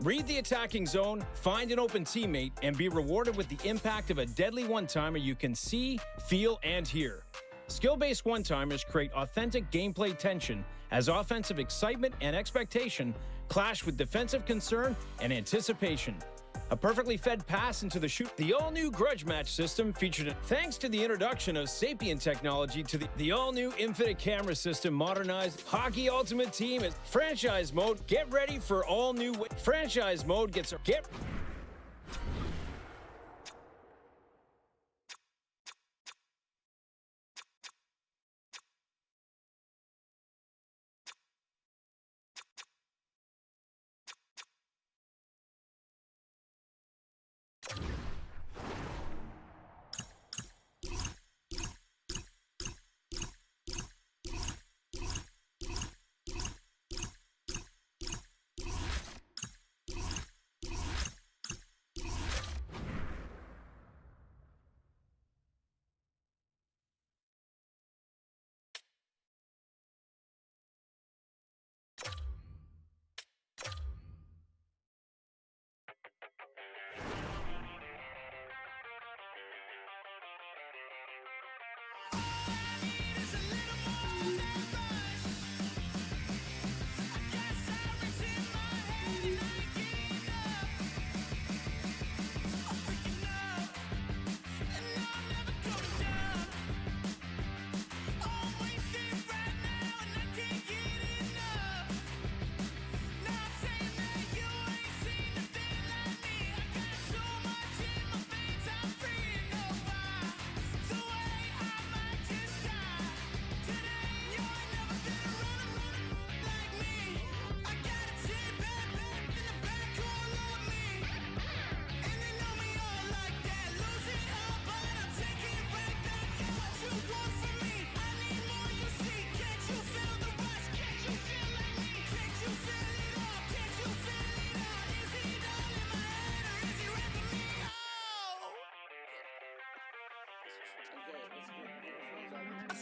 Read the attacking zone, find an open teammate, and be rewarded with the impact of a deadly one-timer you can see, feel, and hear. Skill-based one-timers create authentic gameplay tension as offensive excitement and expectation clash with defensive concern and anticipation. A perfectly fed pass into the shoot. The all-new grudge match system featured it. Thanks to the introduction of Sapient technology to the all-new infinite camera system modernized Hockey Ultimate Team is franchise mode. Get ready for all new franchise mode get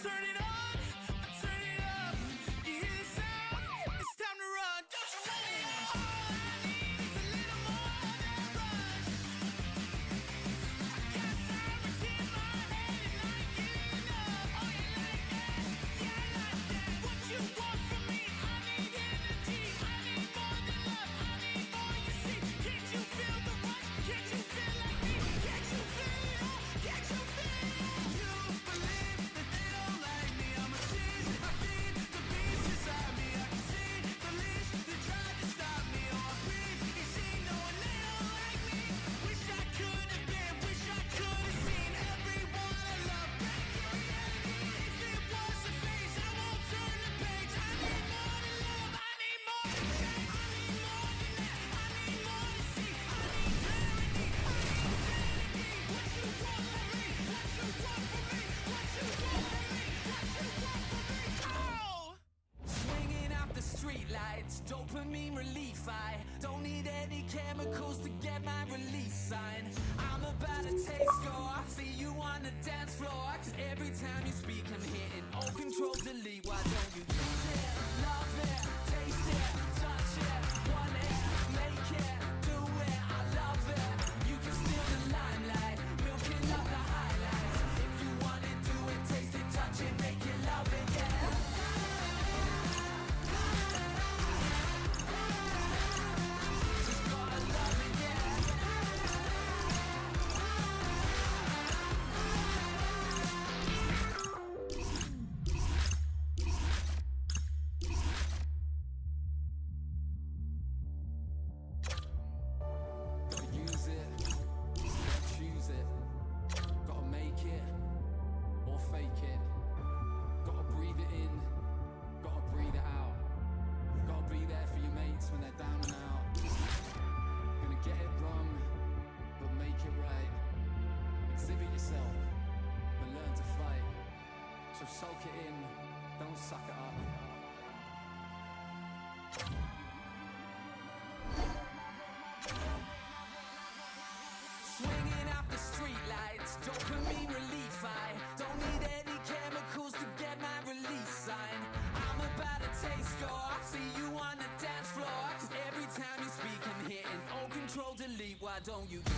Turn it on, turn it up. You hear the sound? It's time to run. Don't you run it all. All I need is a little more of that rush. I got sirens in my head and I ain't giving up. Oh, you like that? Yeah, I like that. What you want from me? I need energy. I need more than love. I need more, you see. Can't you feel the rush? Can't you feel like me? Can't you feel it all? Can't you feel it all? You believe that they don't like me. I'm a tease. I feed the beast inside me. I can see the leash. They tried to stop me. Oh, I breathe easy knowing they don't like me. Wish I could have been. Wish I could have seen everyone I love break reality. If it was a phase, I won't turn the page. I need more than love. I need more than change. I need more than that. I need more to see. I need clarity. I need sanity. What you want from me? What you want from me? What you want from me? What you want from me? Oh! Swinging out the street lights, dopamine relief. I don't need any chemicals to get my release sign. I'm about to taste go. I see you on the dance floor. 'Cause every time you speak, I'm hitting all control delete. Why don't you use it? Love it, taste it, touch it, want it, make it, do it. I love it. You can steal the limelight, milking up the highlights. If you want it, do it, taste it, touch it, make it, love it, yeah. Just gotta love it, yeah. Gotta use it, gotta choose it, gotta make it or fake it. Gotta breathe it in, gotta breathe it out. Gotta be there for your mates when they're down and out. Gonna get it wrong, but make it right. Exhibit yourself, but learn to fight. So soak it in, don't suck it up. Swinging out the street lights, dopamine relief. I don't need any chemicals to get my release sign. I'm about to taste go. I see you on the dance floor. 'Cause every time you speak, I'm hitting why don't you use it,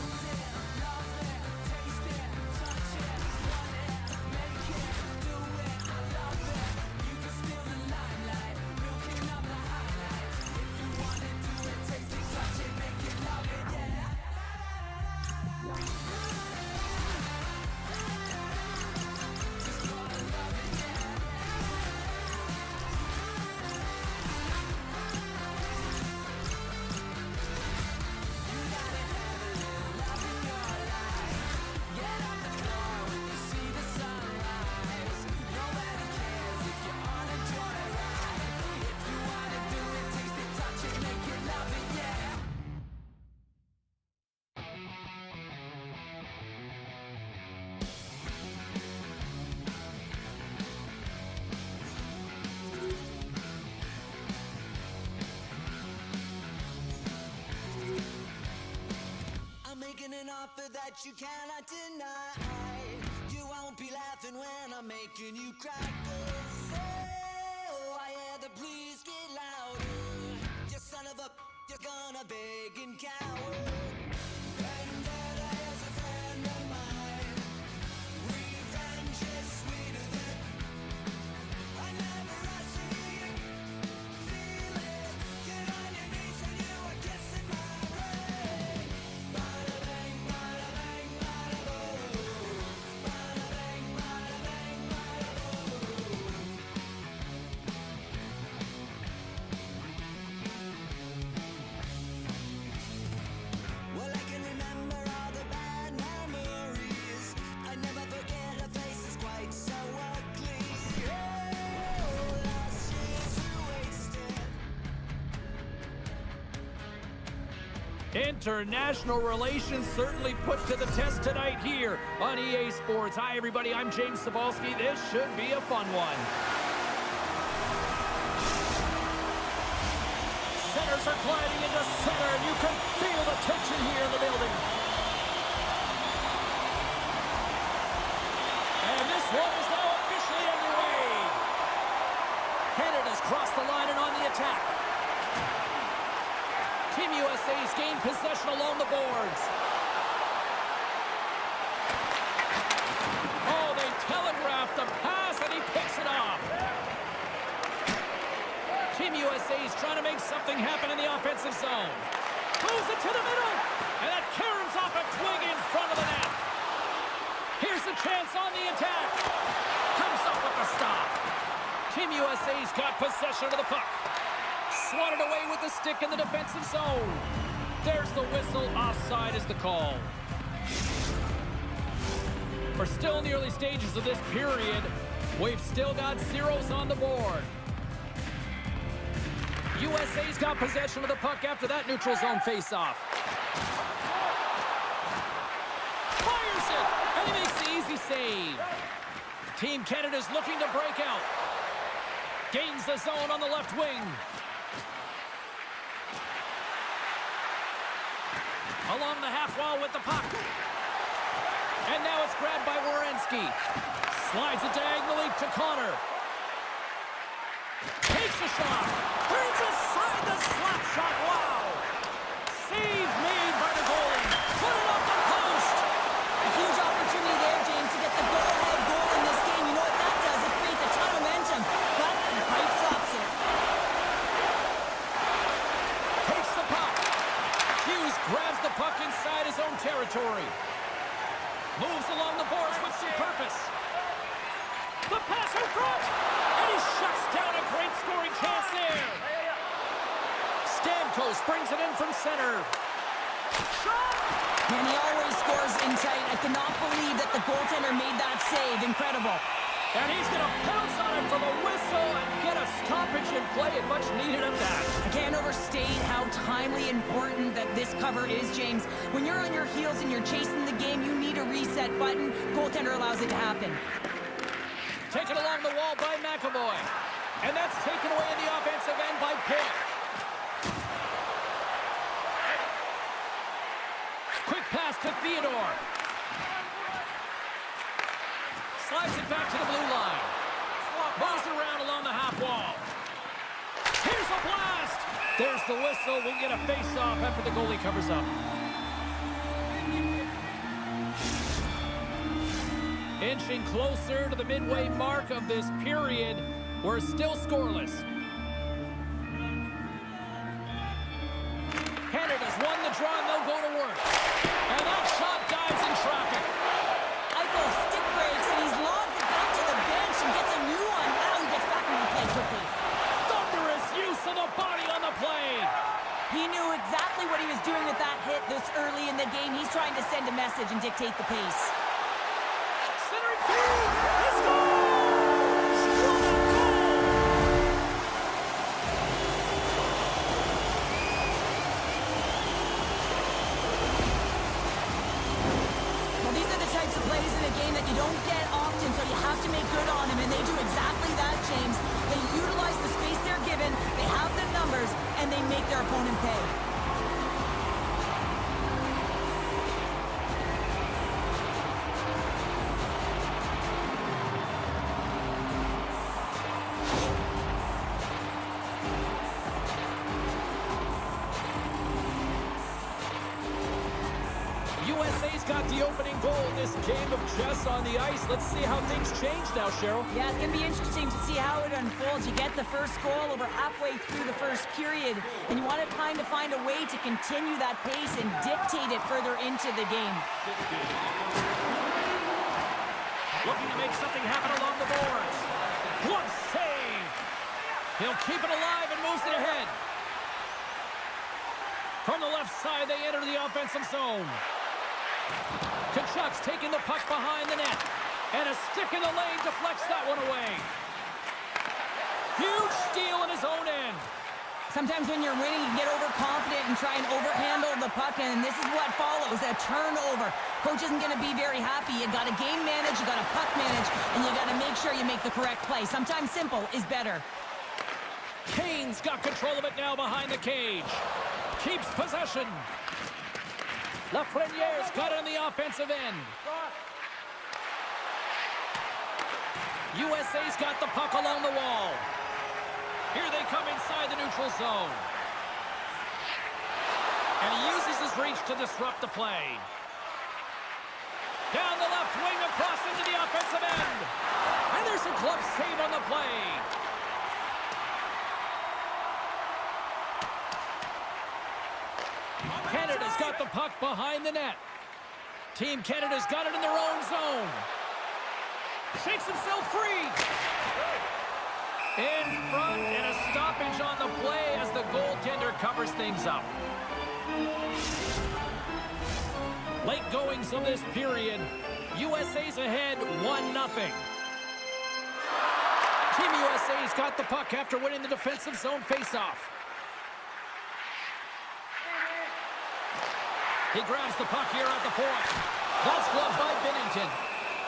love it, taste it, touch it, want it, make it, do it, I love it. You can steal the limelight, milking up the highlights. If you wanna do it, taste it, touch it, make it, love it, yeah. Just wanna love it, yeah. You gotta have a little love in your life. Get on the floor when you see the sunrise. Nobody cares if you're on a joyride. If you wanna do it, taste it, touch it, make it, love it, yeah. I'm making an offer that you cannot deny. You won't be laughing when I'm making you cry. 'Cause, oh, I hear the please get louder. You son of a, you're gonna beg and cower. Vendetta is a friend of mine. Revenge is sweeter than I never asked to hear you feel it. Get on your knees and you are kissing my ring. Bada bang, bada bang, bada boom. Bada bang, bada bang, bada boom. Well, I can remember all the bad memories. I never forget her face is quite so ugly. Oh, last year's wasted. International relations certainly put to the test tonight here on EA Sports. Hi, everybody. I'm James Cebulski. This should be a fun one. Centers are gliding into center, and you can feel the tension here in the building. And this one is now officially underway. Canada's crossed the line and on the attack. Team USA's gained possession along the boards. Oh, they telegraphed the pass, and he picks it off. Team USA's trying to make something happen in the offensive zone. Moves it to the middle, and that caroms off a twig in front of the net. Here's the chance on the attack. Comes up with the stop. Team USA's got possession of the puck. Swatted away with the stick in the defensive zone. There's the whistle. Offside is the call. We're still in the early stages of this period. We've still got zeros on the board. USA's got possession of the puck after that neutral zone faceoff. Fires it, and he makes the easy save. Team Canada's looking to break out. Gains the zone on the left wing. Along the half wall with the puck. And now it's grabbed by Werenski. Slides it diagonally to Connor. Takes a shot. Brings aside the slap shot. Wow. Save made by the goalie. Put it up the post. A huge opportunity there, James, to get the go-ahead goal in this game. You know what that does? It creates a ton of momentum, but the pipe stops it. Takes the puck. Hughes grabs the puck inside his own territory. Moves along the boards with some purpose. The pass in front. And he shuts down a great scoring chance there. Stamkos brings it in from center. Shot! And he always scores in tight. I cannot believe that the goaltender made that save. Incredible. And he's going to pounce on it for the whistle and get a stoppage in play, and much needed at that. I can't overstate how timely important that this cover is, James. When you're on your heels and you're chasing the game, you need a reset button. Goaltender allows it to happen. Taken along the wall by McAvoy. And that's taken away in the offensive end by Pitt. Quick pass to Theodore. Slides it back to the blue line. Moves around along the half wall. Here's a blast. There's the whistle. We'll get a face-off after the goalie covers up. Inching closer to the midway mark of this period. We're still scoreless. Canada's won the draw and they'll go to work. And that shot dives in traffic. Eichel stick breaks and he's lobbed it back to the bench and gets a new one. Now he gets back into play quickly. Thunderous use of the body on the play. He knew exactly what he was doing with that hit this early in the game. He's trying to send a message and dictate the pace. Centering field. He scores! What a goal! Well, these are the types of plays in a game that you don't get often, so you have to make good on them, and they do exactly that, James. They utilize the space they're given, they have the numbers, and they make their opponent pay. USA's got the opening goal in this game of chess on the ice. Let's see how things change now, Cheryl. Yeah, it's going to be interesting to see how it unfolds. You get the first goal over halfway through the first period, and you want to kind of find a way to continue that pace and dictate it further into the game. Looking to make something happen along the boards. What save! He'll keep it alive and moves it ahead. From the left side, they enter the offensive zone. Kachuk's taking the puck behind the net. And a stick in the lane deflects that one away. Huge steal in his own end. Sometimes when you're winning, you get overconfident and try and overhandle the puck, and this is what follows, a turnover. Coach isn't going to be very happy. You got to game manage, you got to puck manage, and you got to make sure you make the correct play. Sometimes simple is better. Kane's got control of it now behind the cage. Keeps possession. Lafreniere's got it on the offensive end. USA's got the puck along the wall. Here they come inside the neutral zone. And he uses his reach to disrupt the play. Down the left wing across into the offensive end. And there's a glove save on the play. Canada's got the puck behind the net. Team Canada's got it in their own zone. Shakes himself free. In front and a stoppage on the play as the goaltender covers things up. Late goings of this period. USA's ahead 1-0. Team USA's got the puck after winning the defensive zone faceoff. He grabs the puck here at the point. That's gloved by Binnington.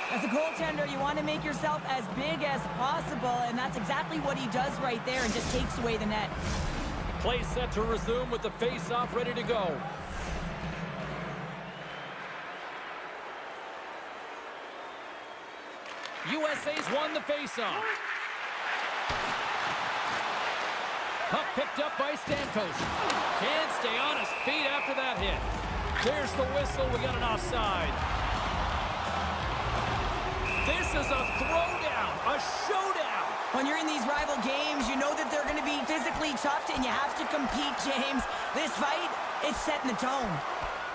As a goaltender, you want to make yourself as big as possible, and that's exactly what he does right there and just takes away the net. Play set to resume with the face-off ready to go. USA's won the face-off. Puck picked up by Stamkos. Can't stay on his feet after that hit. There's the whistle. We got an offside. This is a throwdown, a showdown. When you're in these rival games, you know that they're going to be physically tough, and you have to compete, James. This fight, it's setting the tone.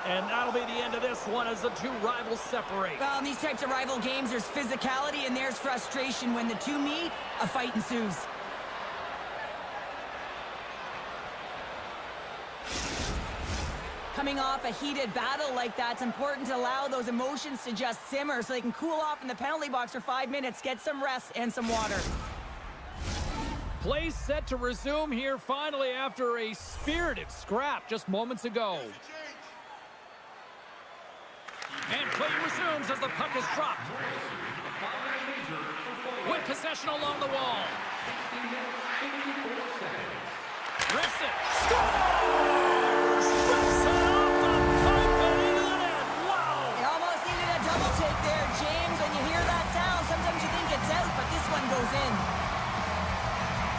And that'll be the end of this one as the two rivals separate. Well, in these types of rival games, there's physicality and there's frustration. When the two meet, a fight ensues. Coming off a heated battle like that, it's important to allow those emotions to just simmer so they can cool off in the penalty box for 5 minutes, get some rest and some water. Play set to resume here finally after a spirited scrap just moments ago. And play resumes as the puck is dropped. With possession along the wall. Rips it. Scores! Rips it off the pipe and into the net. Wow! You almost needed a double take there, James. When you hear that sound, sometimes you think it's out, but this one goes in.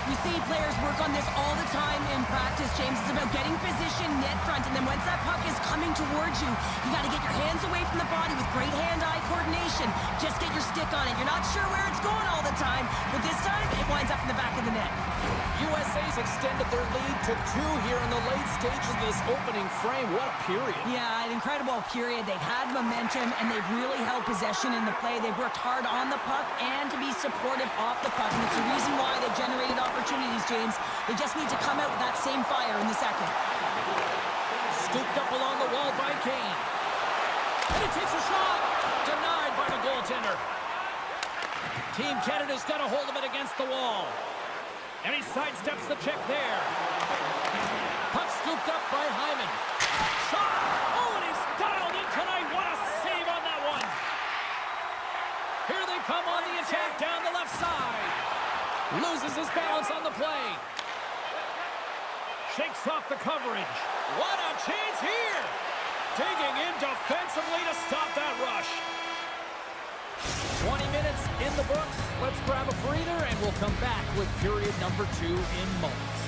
We see players work on this all the time in practice, James. It's about getting position net front, and then once that puck is coming towards you, you got to get your hands away from the body with great hand-eye coordination. Just get your stick on it. You're not sure where it's going all the time, but this time it winds up in the back of the net. USA's extended their lead to 2 here in the late stages of this opening frame. What a period. Yeah, an incredible period. They've had momentum, and they've really held possession in the play. They've worked hard on the puck and to be supportive off the puck, and it's the reason why they've generated opportunities, James. They just need to come out with that same fire in the second. Scooped up along the wall by Kane. And he takes a shot. Denied by the goaltender. Team Canada's got a hold of it against the wall. And he sidesteps the check there. Puck scooped up by Hyman. Shot! Oh, and he's dialed in tonight. What a save on that one. Here they come on the attack down the left side. Loses his balance on the play. Shakes off the coverage. What a chance here. Digging in defensively to stop that rush. 20 minutes in the books. Let's grab a breather, and we'll come back with period number 2 in moments.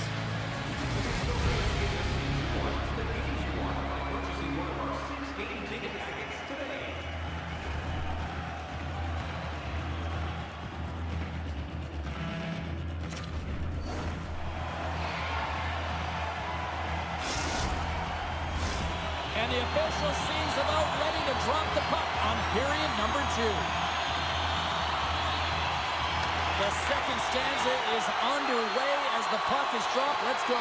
And the official seems about ready to drop the puck on period number 2. The second stanza is underway as the puck is dropped. Let's go.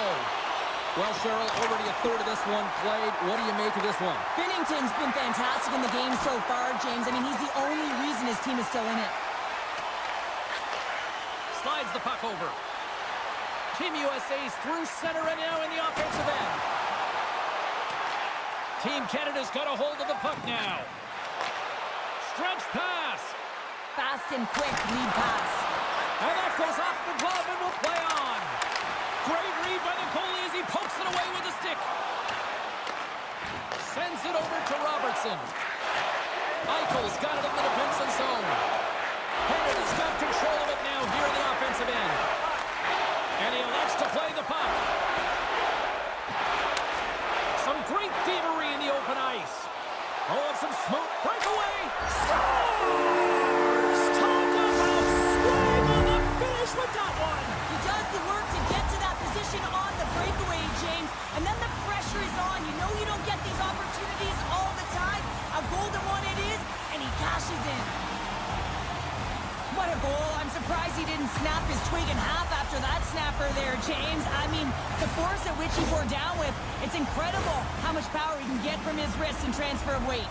Well, Cheryl, already a third of this one played. What do you make of this one? Binnington's been fantastic in the game so far, James. I mean, he's the only reason his team is still in it. Slides the puck over. Team USA's through center and now in the offensive end. Team Canada's got a hold of the puck now. Stretch pass. Fast and quick lead pass. And that goes off the glove and will play on. Great read by the goalie as he pokes it away with a stick. Sends it over to Robertson. Eichel's got it in the defensive zone. Canada's got control of it now here in the offensive end. And he elects to play the puck. Some great thievery in the open ice. Oh, and some smooth breakaway. Scores! Talk about swag on the finish with that one. He does the work to get to that position on the breakaway, James. And then the pressure is on. You know you don't get these opportunities all the time. A golden one it is, and he cashes in. What a goal. I'm surprised he didn't snap his twig in half after that snapper there, James. I mean, the force at which he bore down with, it's incredible how much power he can get from his wrist and transfer of weight.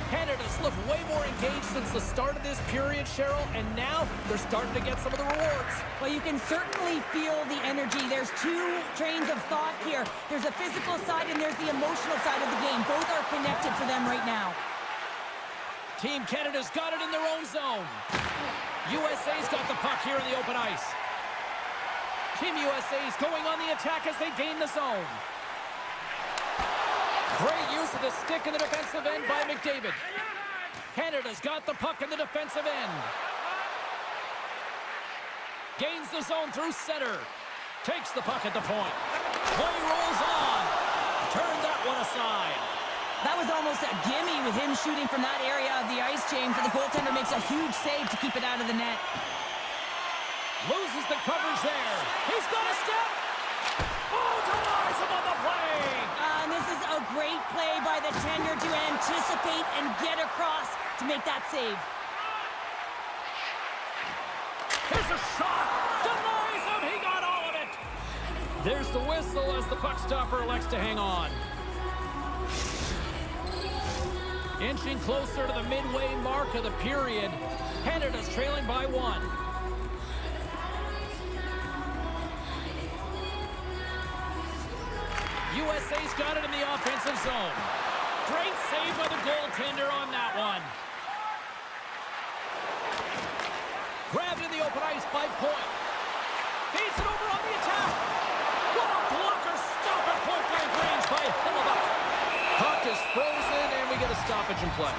Canada's looked way more engaged since the start of this period, Cheryl, and now they're starting to get some of the rewards. Well, you can certainly feel the energy. There's two trains of thought here. There's a physical side and there's the emotional side of the game. Both are connected for them right now. Team Canada's got it in their own zone. USA's got the puck here in the open ice. Team USA's going on the attack as they gain the zone. Great use of the stick in the defensive end by McDavid. Canada's got the puck in the defensive end. Gains the zone through center. Takes the puck at the point. Play rolls on. Turn that one aside. That was almost a gimme with him shooting from that area of the ice, James, and the goaltender makes a huge save to keep it out of the net. Loses the coverage there. He's got a step. Oh, denies him on the play. And this is a great play by the tender to anticipate and get across to make that save. Here's a shot. Denies him. He got all of it. There's the whistle as the puck stopper elects to hang on. Inching closer to the midway mark of the period. Canada's trailing by 1. USA's got it in the offensive zone. Great save by the goaltender on that one. Grabbed in the open ice by Point. Feeds it over on the attack. What a blocker stop at point-blank range by Hellebuyck. Puck is frozen, and we get a stoppage in play.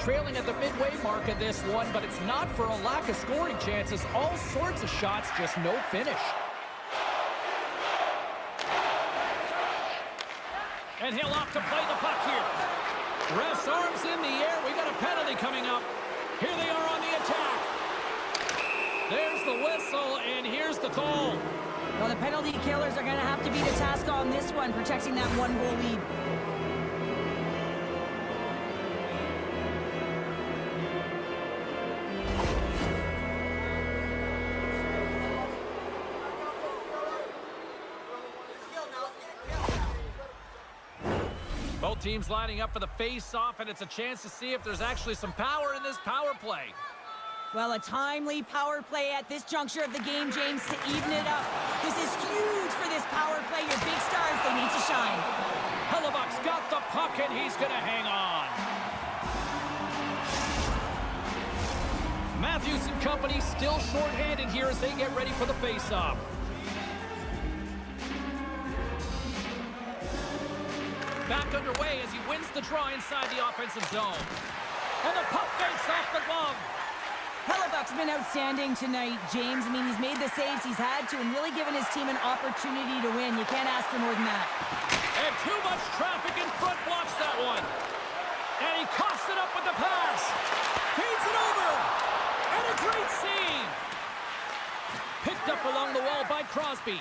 trailing at the midway mark of this one, but it's not for a lack of scoring chances. All sorts of shots, just no finish. And he'll opt to play the puck here. Ref's arms in the air. We got a penalty coming up. Here they are on the attack. There's the whistle, and here's the call. Well, the penalty killers are going to have to be the task on this one, protecting that one-goal lead. Both teams lining up for the face-off, and it's a chance to see if there's actually some power in this power play. Well, a timely power play at this juncture of the game, James, to even it up. This is huge for this power play. Your big stars, they need to shine. Hellebuck's got the puck, and he's going to hang on. Matthews and company still shorthanded here as they get ready for the face-off. Back underway as he wins the draw inside the offensive zone. And the puck banks off the glove. Hellebuck's been outstanding tonight, James. I mean, he's made the saves he's had to and really given his team an opportunity to win. You can't ask for more than that. And too much traffic in front blocks that one. And he coughs it up with the pass. Feeds it over. And a great save. Picked up along the wall by Crosby.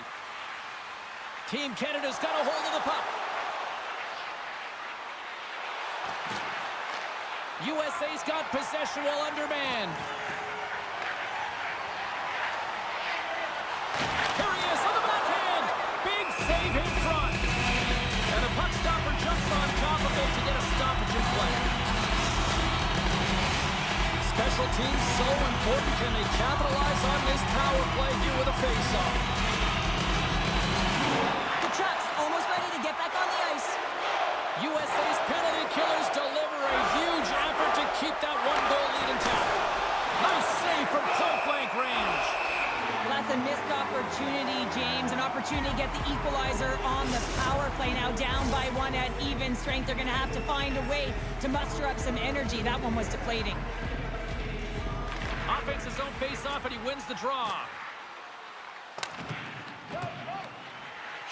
Team Canada's got a hold of the puck. USA's got possession while undermanned. Here he is on the backhand. Big save in front. And the puck stopper jumps on top of it to get a stoppage in play. Special teams so important. Can they capitalize on this power play here with a face-off? The Trucks almost ready to get back on the ice. USA's penalty killers deliver a huge effort to keep that one-goal lead intact. Nice save from point-blank range. That's a missed opportunity, James. An opportunity to get the equalizer on the power play. Now down by one at even strength. They're going to have to find a way to muster up some energy. That one was deflating. Offense's own face-off, and he wins the draw.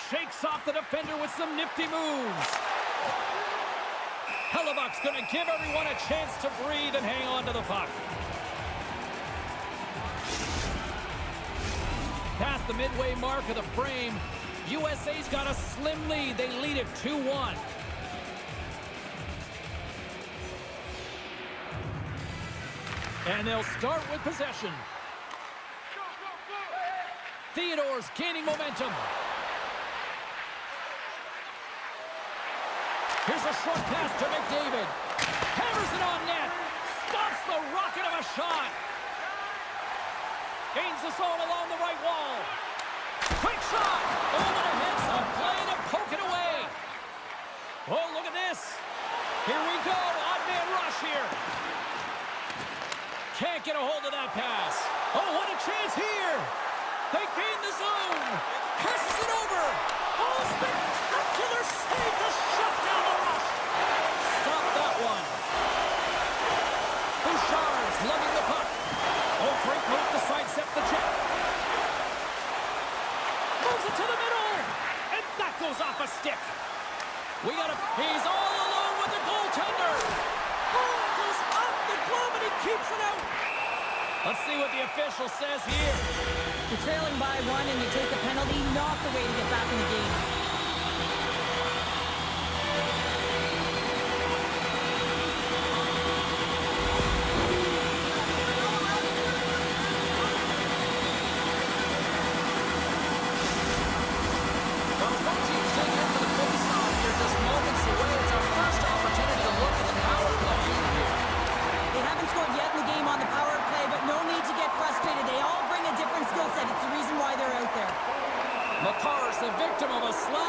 Shakes off the defender with some nifty moves. Hellebuck's going to give everyone a chance to breathe and hang on to the puck. Past the midway mark of the frame, USA's got a slim lead. They lead it 2-1. And they'll start with possession. Theodore's gaining momentum. Here's a short pass to McDavid. Hammers it on net. Stops the rocket of a shot. Gains the zone along the right wall. Quick shot. Over the heads up. Playing and poking away. Oh, look at this. Here we go. Odd man rush here. Can't get a hold of that pass. Oh, what a chance here. They gain the zone. Passes it over. Oh, spectacular save to shut down the rush. Stop that one. Bouchard's lugging the puck. Oh, great move to sidestep the check. Moves it to the middle. And that goes off a stick. He's all alone with the goaltender. Oh, it goes off the glove and he keeps it out. Let's see what the official says here. You're trailing by one and you take a penalty, not the way to get back in the game. Well, as both teams take in for the face-off here, just moments away. It's our first opportunity to look at the power play here. They haven't scored yet in the game on the power play, but no need to get frustrated. They all bring a different skill set. It's the reason why they're out there. Makar's the victim of a slap.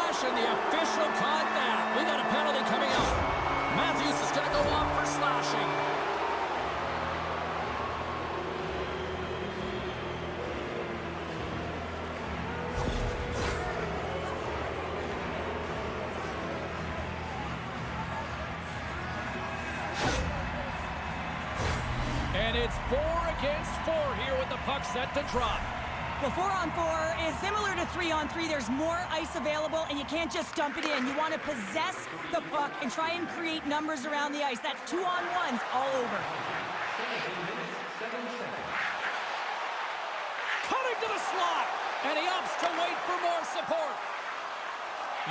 And it's 4 against 4 here with the puck set to drop. Well, 4-on-4 is similar to 3-on-3. There's more ice available, and you can't just dump it in. You want to possess the puck and try and create numbers around the ice. That's 2-on-1s all over. Cutting to the slot, and he opts to wait for more support.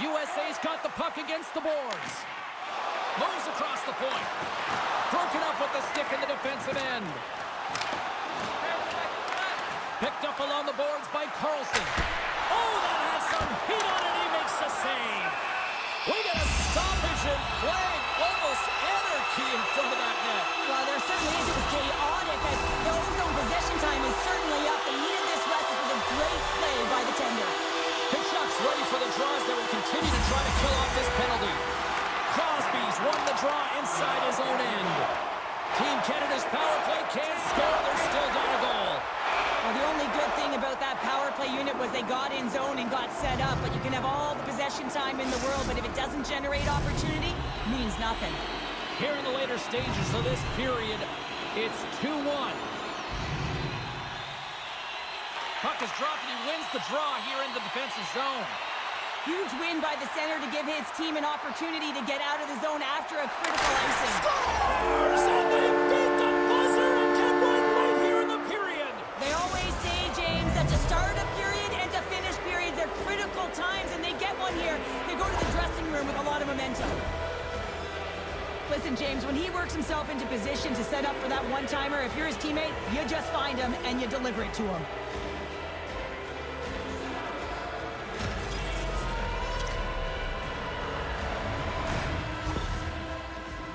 USA's got the puck against the boards. Moves across the point. Broken up with the stick in the defensive end. Picked up along the boards by Carlson. Oh, that has some heat on it. He makes the save. We got a stoppage in play. Almost anarchy in front of that net. Well, there certainly is. It was chaotic as the ozone possession time is certainly up. They needed this rest. This was a great play by the tender. Kachuk's ready for the draws that will continue to try to kill off this penalty. Crosby's won the draw inside his own end. Team Canada's power play can't score. They're still down a goal. Well, the only good thing about that power play unit was they got in zone and got set up, but you can have all the possession time in the world, but if it doesn't generate opportunity, it means nothing. Here in the later stages of this period, it's 2-1. Puck is dropped and he wins the draw here in the defensive zone. Huge win by the center to give his team an opportunity to get out of the zone after a critical icing. Scores! And they beat the buzzer and get one right here in the period. They always say, James, that to start a period and to finish periods are critical times, and they get one here. They go to the dressing room with a lot of momentum. Listen, James, when he works himself into position to set up for that one-timer, if you're his teammate, you just find him and you deliver it to him.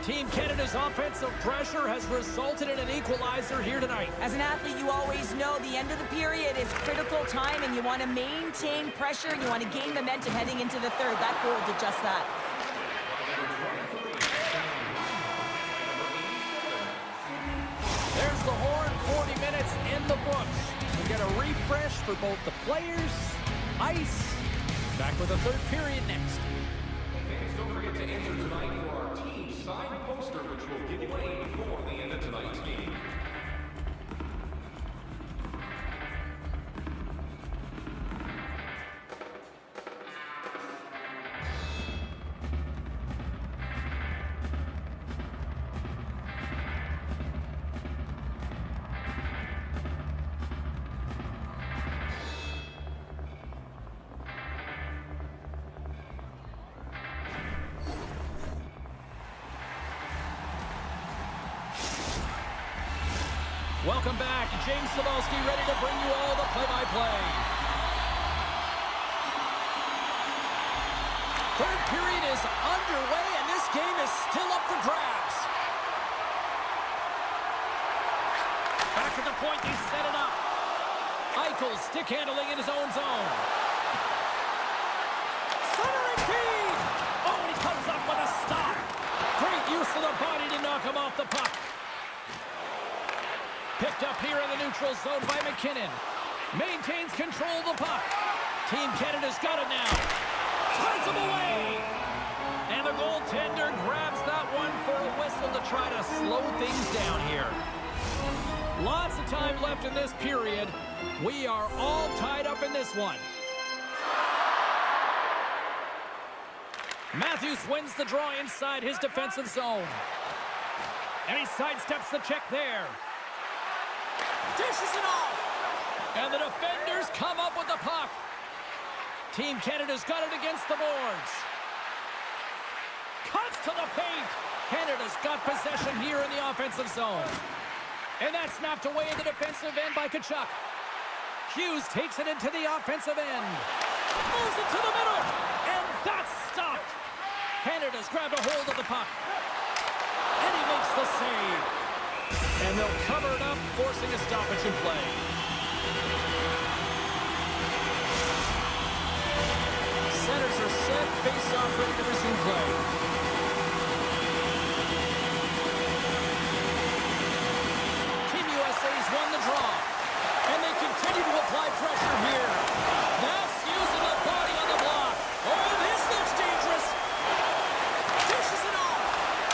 Team Canada's offensive pressure has resulted in an equalizer here tonight. As an athlete, you always know the end of the period is critical time, and you want to maintain pressure, and you want to gain momentum heading into the third. That goal did just that. There's the horn, 40 minutes in the books. We get a refresh for both the players, ice. Back with the third period next. Fans, don't forget to enter tonight for our team signed poster, which will give away before the end of tonight's game. Welcome back. James Cebulski ready to bring you all the play-by-play. Third period is underway, and this game is still up for grabs. Back at the point, they set it up. Eichel stick handling in his own zone. Centering feed! Oh, and he comes up with a stop. Great use of the body to knock him off the puck. Picked up here in the neutral zone by McKinnon. Maintains control of the puck. Team Canada's got it now. Turns him away. And the goaltender grabs that one for a whistle to try to slow things down here. Lots of time left in this period. We are all tied up in this one. Matthews wins the draw inside his defensive zone. And he sidesteps the check there. Dishes it off. And the defenders come up with the puck. Team Canada's got it against the boards. Cuts to the paint. Canada's got possession here in the offensive zone. And that's snapped away in the defensive end by Tkachuk. Hughes takes it into the offensive end. Moves it to the middle. And that's stopped. Canada's grabbed a hold of the puck. And he makes the save. And they'll cover it up, forcing a stoppage in play. Centers are set, face-off ready to resume play. Team USA's won the draw, and they continue to apply pressure here. That's using the body on the block. Oh, this looks dangerous. Dishes it off.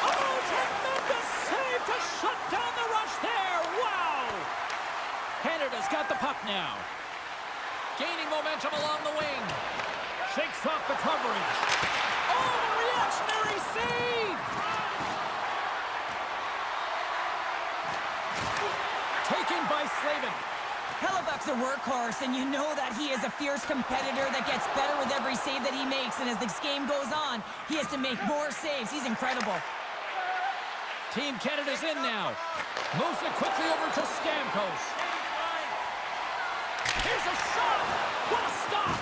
Oh, tremendous save to shut down the rush there. What launch him along the wing. Shakes off the coverage. Oh, a reactionary save! Taken by Slavin. Hellebuck's a workhorse, and you know that he is a fierce competitor that gets better with every save that he makes, and as this game goes on, he has to make more saves. He's incredible. Team Canada's in now. Moves it quickly over to Stamkos. Here's a shot! What a stop!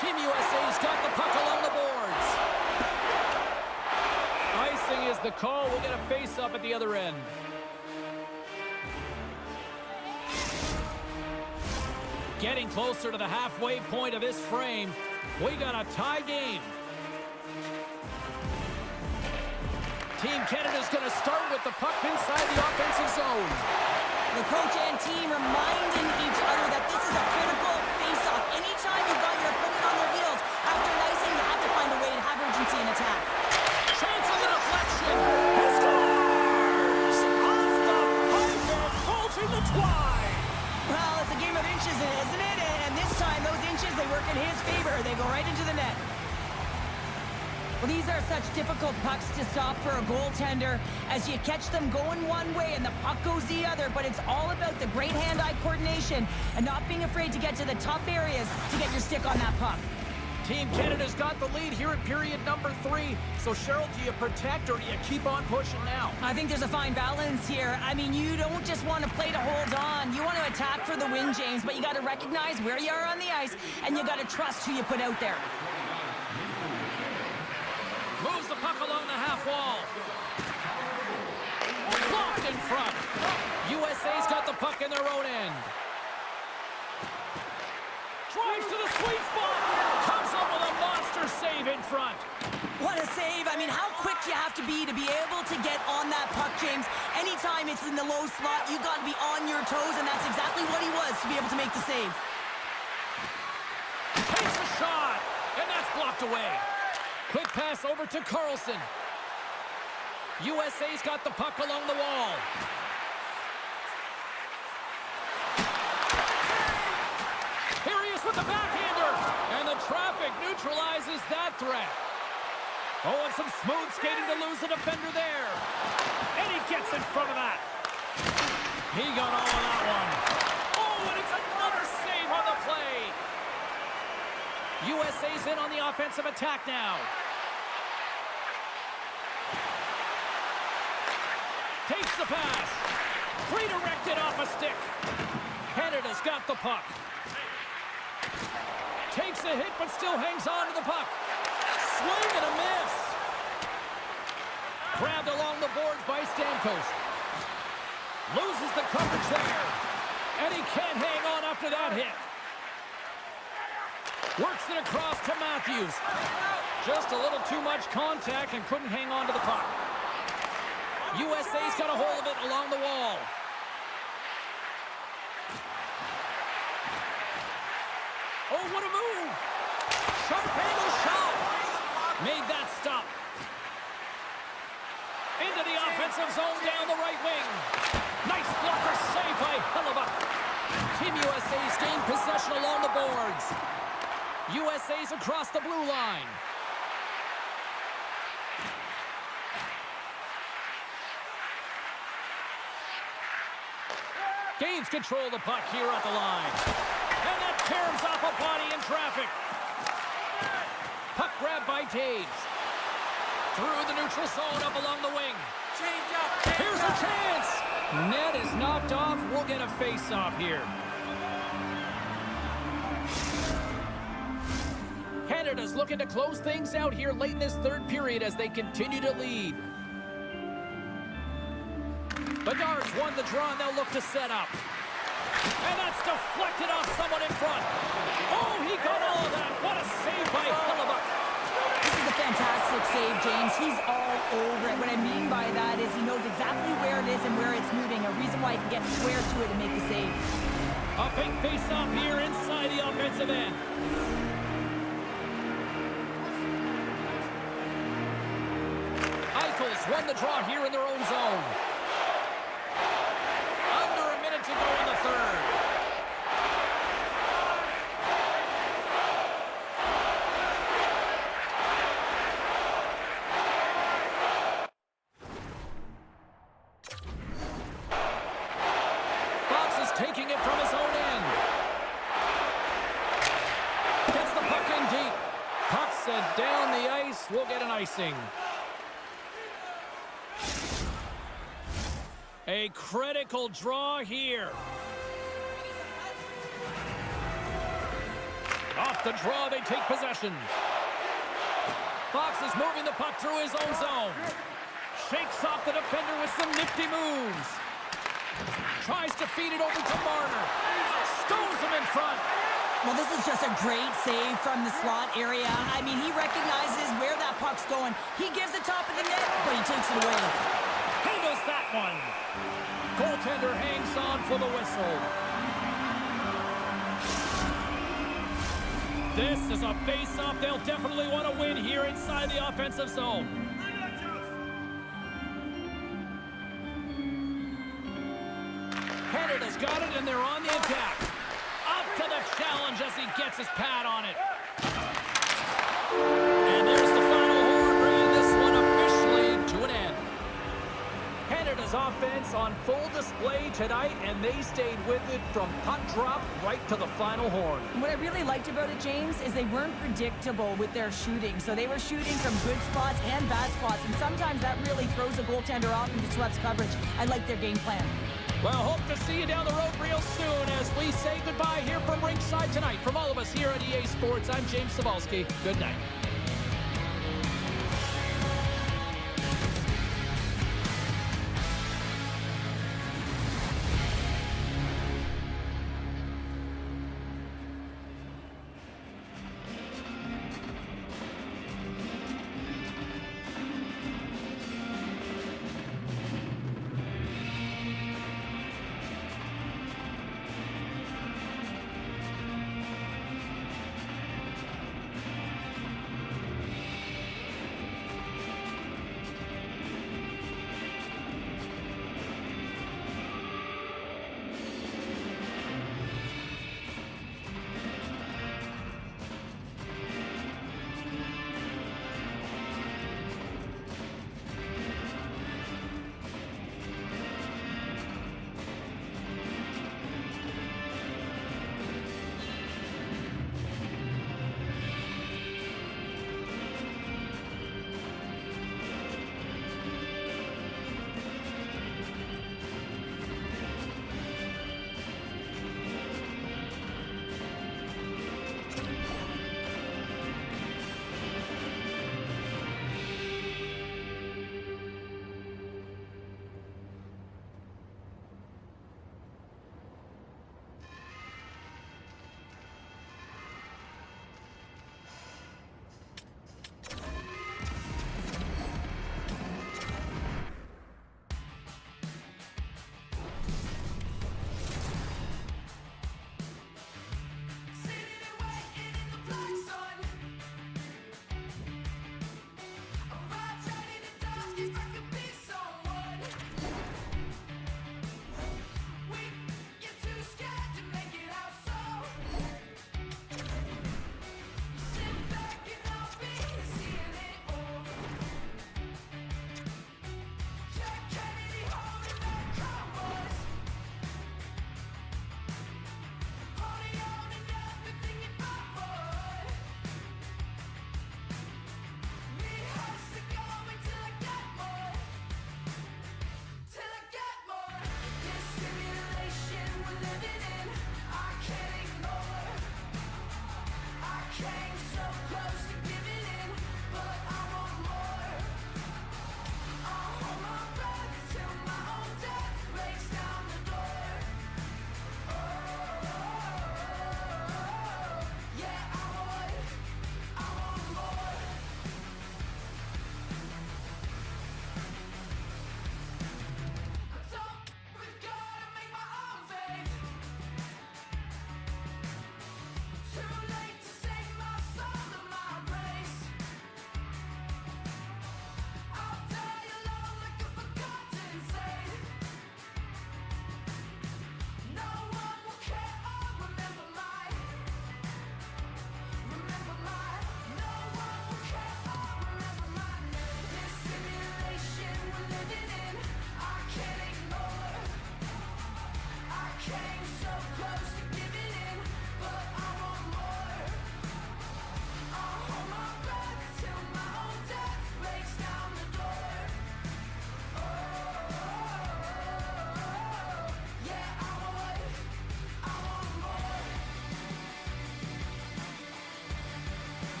Team USA's got the puck along the boards. Icing is the call. We'll get a face-up at the other end. Getting closer to the halfway point of this frame. We got a tie game. Team Canada's going to start with the puck inside the offensive zone. The coach and team reminding each other that this is a critical face-off. Anytime you've got your opponent on their heels after an icing, you have to find a way to have urgency in attack. Chance on the deflection. He scores! Off the pipe and bulging the twine. Well, it's a game of inches, isn't it? And this time, those inches, they work in his favor. They go right into the net. Well, these are such difficult pucks to stop for a goaltender as you catch them going one way and the puck goes the other, but it's all about the great hand-eye coordination and not being afraid to get to the tough areas to get your stick on that puck. Team Canada's got the lead here in period number 3. So, Cheryl, do you protect or do you keep on pushing now? I think there's a fine balance here. I mean, you don't just want to play to hold on. You want to attack for the win, James, but you got to recognize where you are on the ice and you got to trust who you put out there. Moves the puck along the half wall. Blocked in front. USA's got the puck in their own end. Drives to the sweet spot. Comes up with a monster save in front. What a save. I mean, how quick you have to be able to get on that puck, James. Anytime it's in the low slot, you got to be on your toes, and that's exactly what he was to be able to make the save. Takes a shot, and that's blocked away. Quick pass over to Carlson. USA's got the puck along the wall. Here he is with the backhander. And the traffic neutralizes that threat. Oh, and some smooth skating to lose the defender there. And he gets in front of that. He got all of that one. Oh, and it's another save on the play. USA's in on the offensive attack now. Takes the pass. Redirected off a stick. Canada's got the puck. Takes a hit but still hangs on to the puck. Swing and a miss. Grabbed along the boards by Stamkos. Loses the coverage there. And he can't hang on after that hit. Works it across to Matthews. Just a little too much contact and couldn't hang on to the puck. USA's got a hold of it along the wall. Oh, what a move! Sharp angle shot! Made that stop. Into the offensive zone down the right wing. Nice blocker save by Hellebuck. Team USA's gained possession along the boards. USA's across the blue line. Gains control of the puck here at the line. And that caroms off a body in traffic. Puck grabbed by Taves. Through the neutral zone up along the wing. Here's a chance. Net is knocked off. We'll get a face-off here. Canada's looking to close things out here late in this third period as they continue to lead. Bedard's won the draw and they'll look to set up. And that's deflected off someone in front. Oh, he got all of that. What a save by Hellebuck. This is a fantastic save, James. He's all over it. What I mean by that is he knows exactly where it is and where it's moving. A reason why he can get square to it and make the save. A big face-off here inside the offensive end. Eichel's won the draw here in their own zone. Under a minute to go in the third. on icing. A critical draw here. Off the draw, they take possession. Fox is moving the puck through his own zone. Shakes off the defender with some nifty moves. Tries to feed it over to Marner. Stones him in front. Well, this is just a great save from the slot area. I mean, he recognizes where that puck's going. He gives the top of the net, but he takes it away. Handles that one. Goaltender hangs on for the whistle. This is a face-off they'll definitely want to win here inside the offensive zone. Canada's got it, and they're on the attack. Up to the challenge as he gets his pad on it. And there's the final horn, bringing this one officially to an end. Canada's offense on full display tonight, and they stayed with it from puck drop right to the final horn. What I really liked about it, James, is they weren't predictable with their shooting. So they were shooting from good spots and bad spots, and sometimes that really throws a goaltender off and disrupts coverage. I like their game plan. Well, hope to see you down the road real soon as we say goodbye here from ringside tonight. From all of us here at EA Sports, I'm James Cybulski. Good night.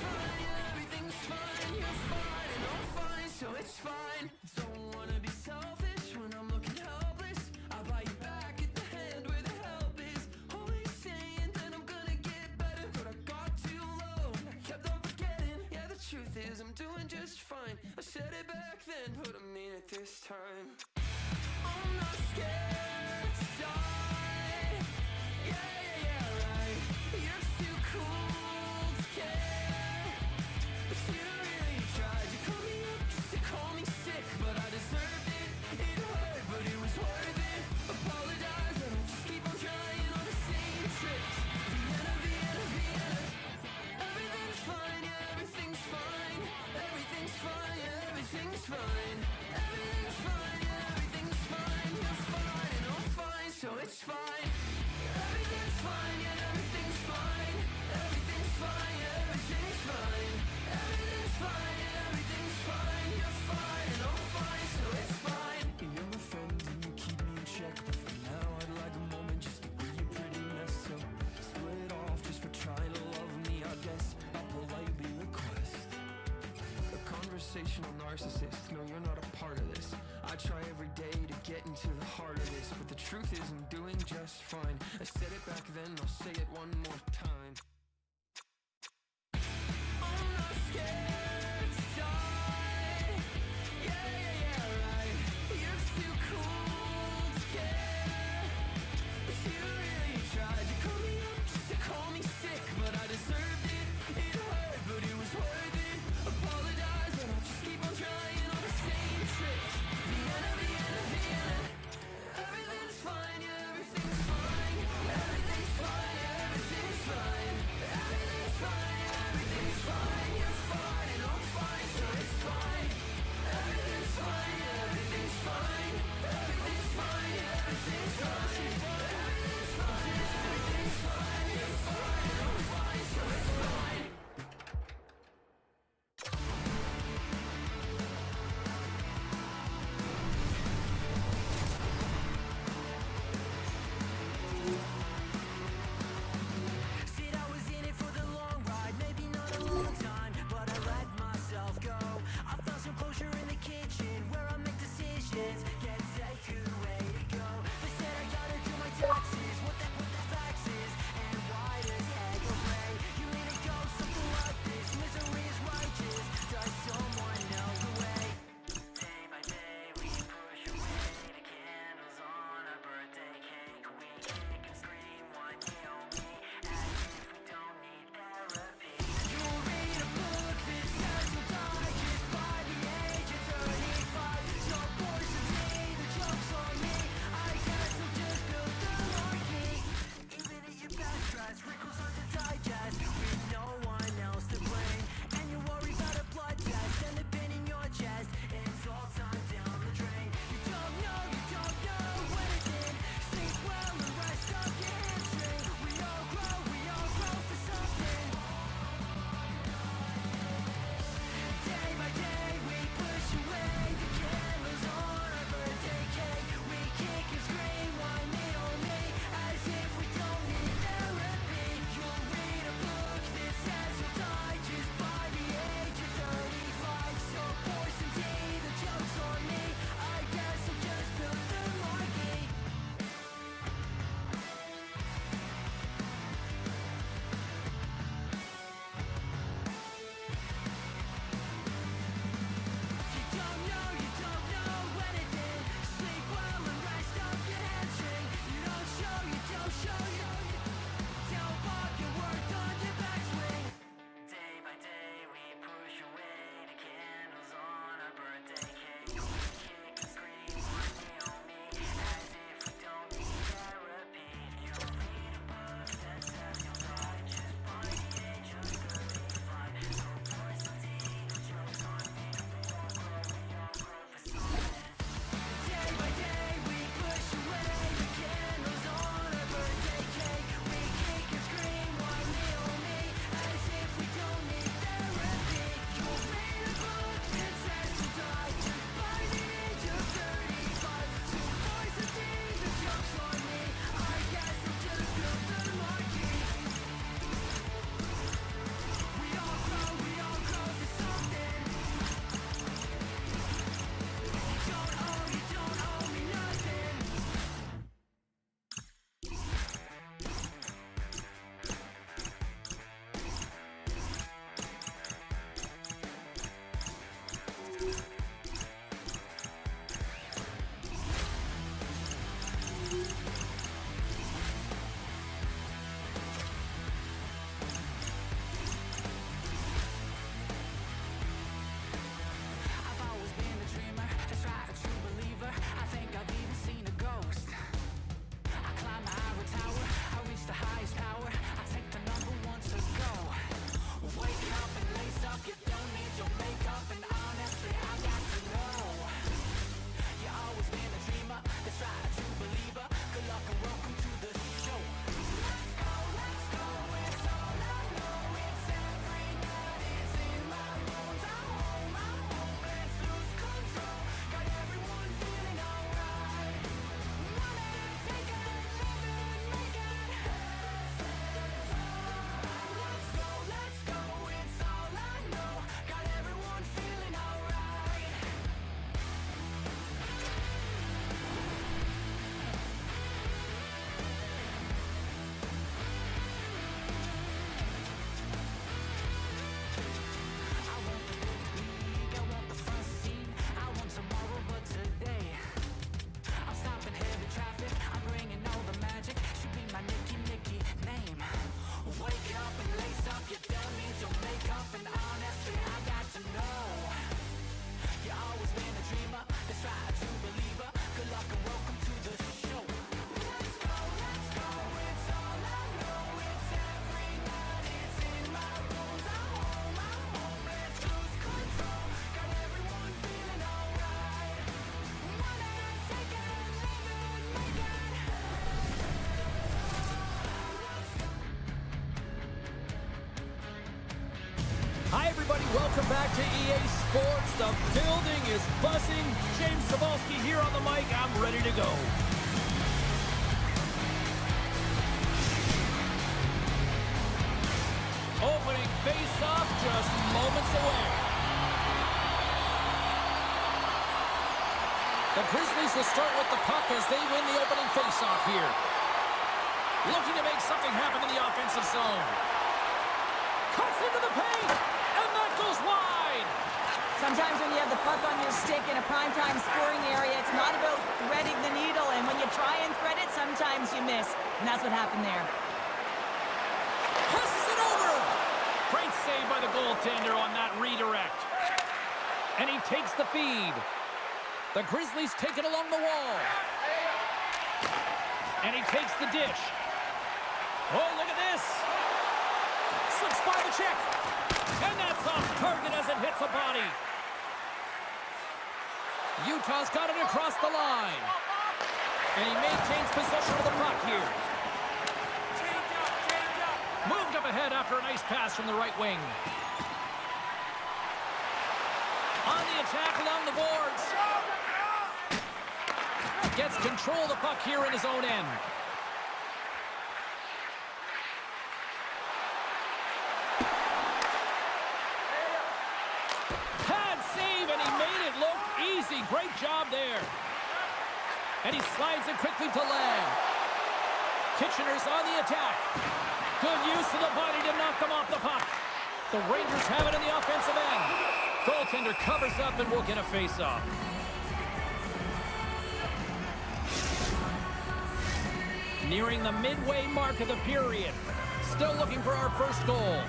fine, yeah, everything's fine. You're fine and I'm fine, so it's fine. Don't wanna be selfish when I'm looking helpless. I buy you back at the hand where the help is. Always saying that I'm gonna get better, but I got too low. I kept on forgetting. Yeah, the truth is I'm doing just fine. I said it back then, but I mean it this time. I'm not scared to die. Yeah, right. You're too cool to care, but you really tried. You called me up just to call me sick, but I deserved it. It hurt, but it was worth it. Apologize, but I'll just keep on trying on the same tricks. Vienna, Vienna, Vienna. Everything's fine, yeah, everything's fine. Everything's fine, yeah, everything's fine. Everything's fine, yeah, everything's fine. You're fine and I'm fine, so it's fine. Everything's fine, yeah, everything's fine. Everything's fine, yeah, everything's fine. Everything's fine, yeah, everything's fine. You're fine and I'm fine, so it's fine. You're my friend and you keep me in check, but for now I'd like a moment just to be a pretty mess. So split off just for trying to love me, I guess I'll politely request a conversational narcissist. No, you're not a part of this. I try every day to get into the heart of this, but the truth is I'm doing just fine. I said it back then, I'll say it one more time. I'm not scared to die. Yeah, right. You're too cool to care, but you really tried. You called me up just to call me sick, but I deserved it. It hurt, but it was worth it. Apologize, but I'll just keep on trying on the same tricks. Vienna, Vienna, Vienna. Everything's fine, yeah, everything's fine. Everything's fine, yeah, everything's fine. welcome back to EA Sports. The building is buzzing. James Cebulski here on the mic. I'm ready to go. Opening face-off just moments away. The Grizzlies will start with the puck as they win the opening face-off here. Looking to make something happen in the offensive zone. Cuts into the paint, and that goes wide. Sometimes when you have the puck on your stick in a primetime scoring area, it's not about threading the needle, and when you try and thread it, sometimes you miss, and that's what happened there. Passes it over. Great save by the goaltender on that redirect. And he takes the feed. The Grizzlies take it along the wall. And he takes the dish. Oh, look at this. Slips by the check. And that's off target as it hits a body. Utah's got it across the line. And he maintains possession of the puck here. Moved up ahead after a nice pass from the right wing. On the attack along the boards. Gets control of the puck here in his own end. Pad save, and he made it look easy. Great job there. And he slides it quickly to land. Kitchener's on the attack. Good use of the body to knock them off the puck. The Rangers have it in the offensive end. Goaltender covers up and will get a face-off. Nearing the midway mark of the period. Still looking for our first goal.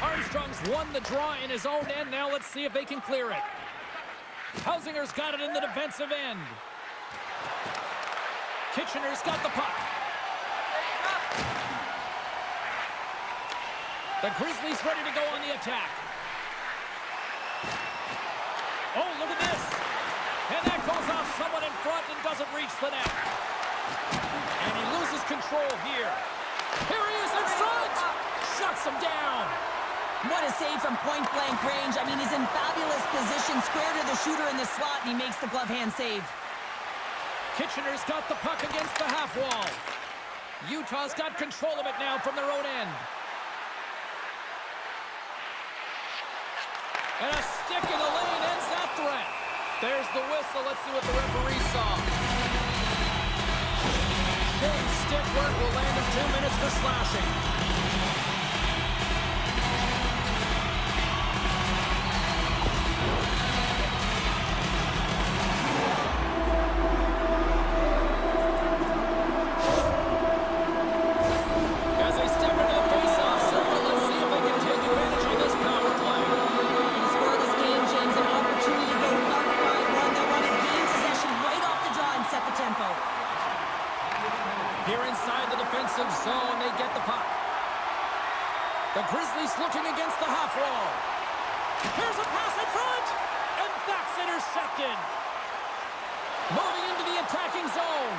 Armstrong's won the draw in his own end. Now let's see if they can clear it. Hausinger's got it in the defensive end. Kitchener's got the puck. The Grizzlies ready to go on the attack. Oh, look at this. And that goes off someone in front and doesn't reach the net. And he loses control here. Here he is in front. Shuts him down. What a save from point-blank range. I mean, he's in fabulous position, square to the shooter in the slot, and he makes the glove hand save. Kitchener's got the puck against the half wall. Utah's got control of it now from their own end. And a stick in the lane ends that threat. There's the whistle. Let's see what the referee saw. Shane stick work will land in 2 minutes for slashing. As they step into the face-off circle, let's see if they can take advantage of this power play. In scoreless game, James, an opportunity to go up by one. They want to gain possession right off the draw and set the tempo. Here inside the defensive zone, they get the puck. The Grizzlies looking against the half wall. Here's a pass in front, and that's intercepted. Moving into the attacking zone.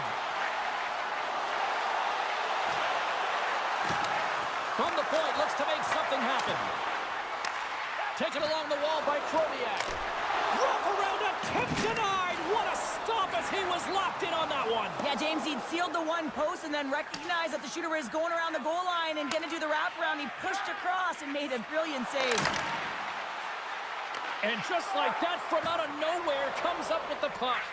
From the point, looks to make something happen. Taken along the wall by Kroniak. Wrap around a tip denied. What a stop as he was locked in on that one. Yeah, James, he'd sealed the one post and then recognized that the shooter was going around the goal line and going to do the wraparound. He pushed across and made a brilliant save. And just like that, from out of nowhere, comes up with the puck.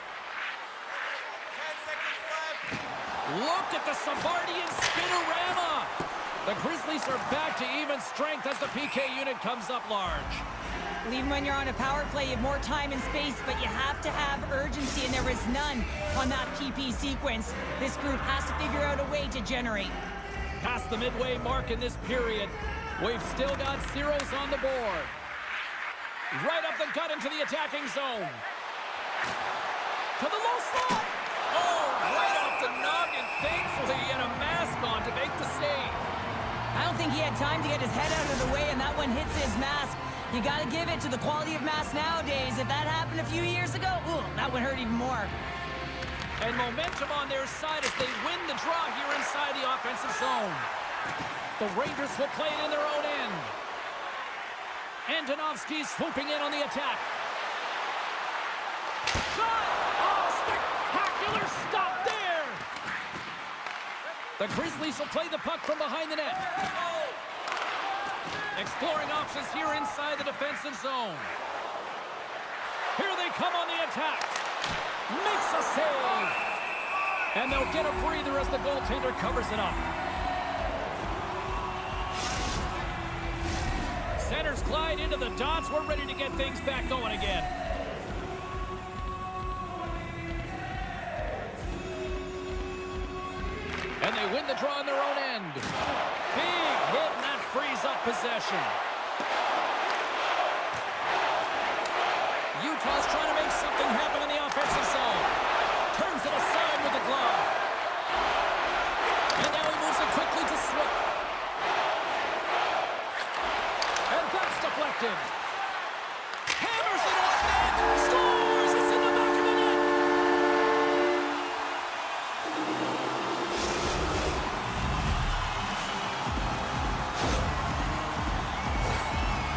10 seconds left. Look at the Savardian spinorama. The Grizzlies are back to even strength as the PK unit comes up large. Even when you're on a power play, you have more time and space, but you have to have urgency, and there is none on that PP sequence. This group has to figure out a way to generate. Past the midway mark in this period, we've still got zeros on the board. Right up the gut into the attacking zone. To the low slot. Oh, right off the noggin, thankfully, and a mask on to make the save. I don't think he had time to get his head out of the way, and that one hits his mask. You got to give it to the quality of mask nowadays. If that happened a few years ago, ooh, that would hurt even more. And momentum on their side as they win the draw here inside the offensive zone. The Rangers will play it in their own end. Antonovsky swooping in on the attack. Shot! Oh, spectacular stop there! The Grizzlies will play the puck from behind the net. Exploring options here inside the defensive zone. Here they come on the attack. Makes a save. And they'll get a breather as the goaltender covers it up. Centers glide into the dots. We're ready to get things back going again. And they win the draw on their own end. Big hit, and that frees up possession. Utah's trying to make something happen in the offensive zone. Turns it aside with the glove. And now he moves it quickly to Swift. And that's deflected. Hammers it on net. Scores! It's in the back of the net.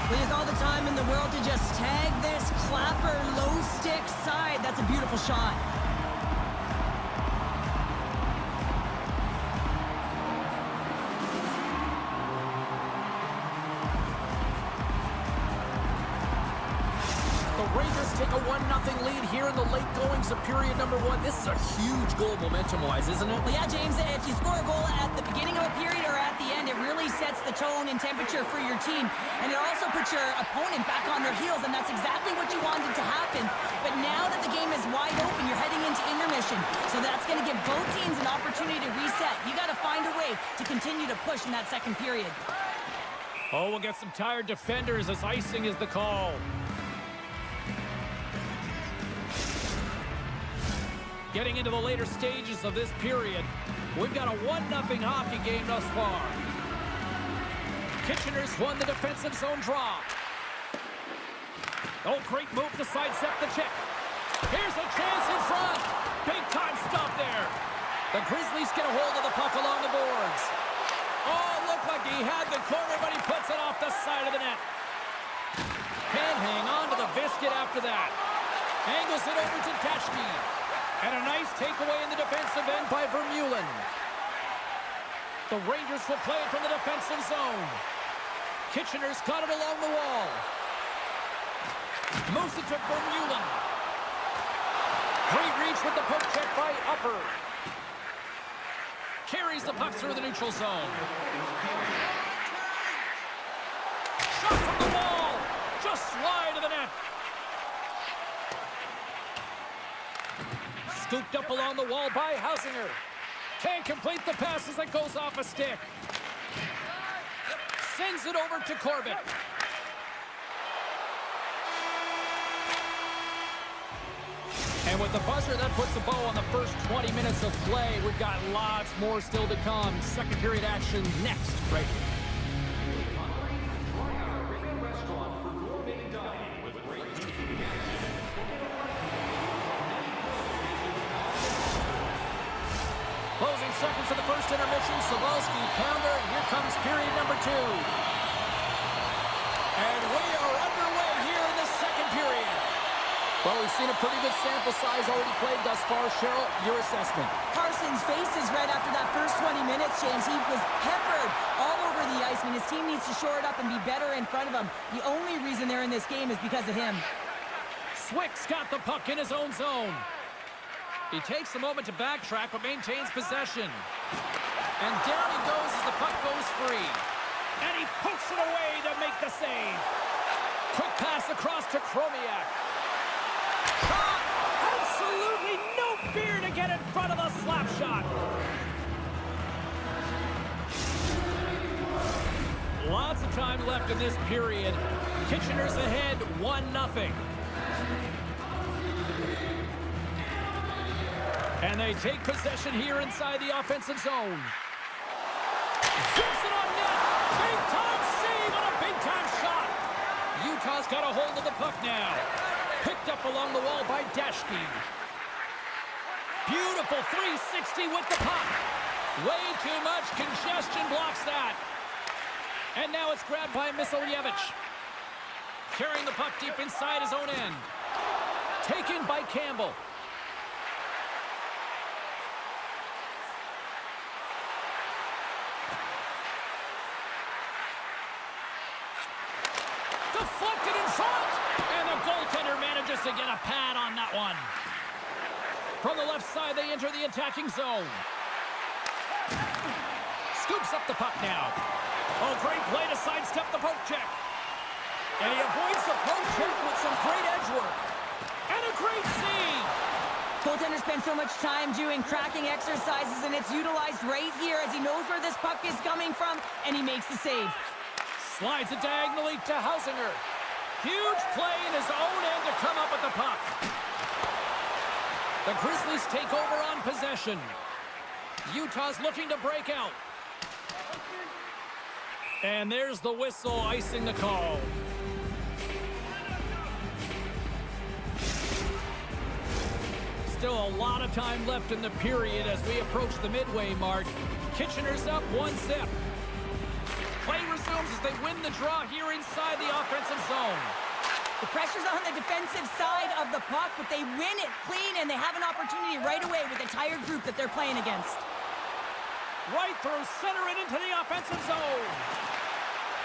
He has all the time in the world to just tag this clapper low stick side. That's a beautiful shot. The Rangers take a 1-0 lead here in the late goings of period number 1. This is a huge goal momentum-wise, isn't it? Well, yeah, James, if you score a goal at the beginning of a period or at the end, it really sets the tone and temperature for your team. And it also puts your opponent back on their heels, and that's exactly what you wanted to happen. But now that the game is wide open, you're heading into intermission. So that's going to give both teams an opportunity to reset. You got to find a way to continue to push in that second period. Oh, we'll get some tired defenders as icing is the call. Getting into the later stages of this period, we've got a 1-0 hockey game thus far. Kitchener's won the defensive zone draw. Oh, great move to sidestep the check. Here's a chance in front. Big time stop there. The Grizzlies get a hold of the puck along the boards. Oh, looked like he had the corner, but he puts it off the side of the net. Can't hang on to the biscuit after that. Angles it over to Dashky. And a nice takeaway in the defensive end by Vermeulen. The Rangers will play it from the defensive zone. Kitchener's got it along the wall. Moves it to Vermeulen. Great reach with the poke check by Upper. Carries the puck through the neutral zone. Shot from the wall. Just wide of the net. Scooped up along the wall by Hausinger. Can't complete the pass as it goes off a stick. Sends it over to Corbett. And with the buzzer, that puts a bow on the first 20 minutes of play. We've got lots more still to come. Second period action next, right here. Closing seconds of the first intermission. Savalsky, pounder, and here comes period number 2. And we are underway here in the second period. Well, we've seen a pretty good sample size already played thus far. Cheryl, your assessment. Carson's faces right after that first 20 minutes, James. He was peppered all over the ice. I mean, his team needs to shore it up and be better in front of him. The only reason they're in this game is because of him. Swick's got the puck in his own zone. He takes a moment to backtrack, but maintains possession. And down he goes as the puck goes free. And he pokes it away to make the save. Quick pass across to Chromiak. Shot! Absolutely no fear to get in front of the slap shot. Lots of time left in this period. Kitchener's ahead 1-0. And they take possession here inside the offensive zone. Gets it on net. Big time save on a big time shot. Utah's got a hold of the puck now. Picked up along the wall by Dashky. Beautiful 360 with the puck. Way too much congestion blocks that. And now it's grabbed by Misalyevich. Carrying the puck deep inside his own end. Taken by Campbell. Deflected in front. And the goaltender manages to get a pad on that one. From the left side, they enter the attacking zone. Scoops up the puck now. Oh, great play to sidestep the poke check. And he avoids the poke check with some great edge work. And a great save. Goaltender spends so much time doing tracking exercises, and it's utilized right here as he knows where this puck is coming from, and he makes the save. Slides it diagonally to Hausinger. Huge play in his own end to come up with the puck. The Grizzlies take over on possession. Utah's looking to break out. And there's the whistle icing the call. Still a lot of time left in the period as we approach the midway mark. Kitchener's up 1-0. Play resumes as they win the draw here inside the offensive zone. The pressure's on the defensive side of the puck, but they win it clean, and they have an opportunity right away with the tired group that they're playing against. Right through center and into the offensive zone.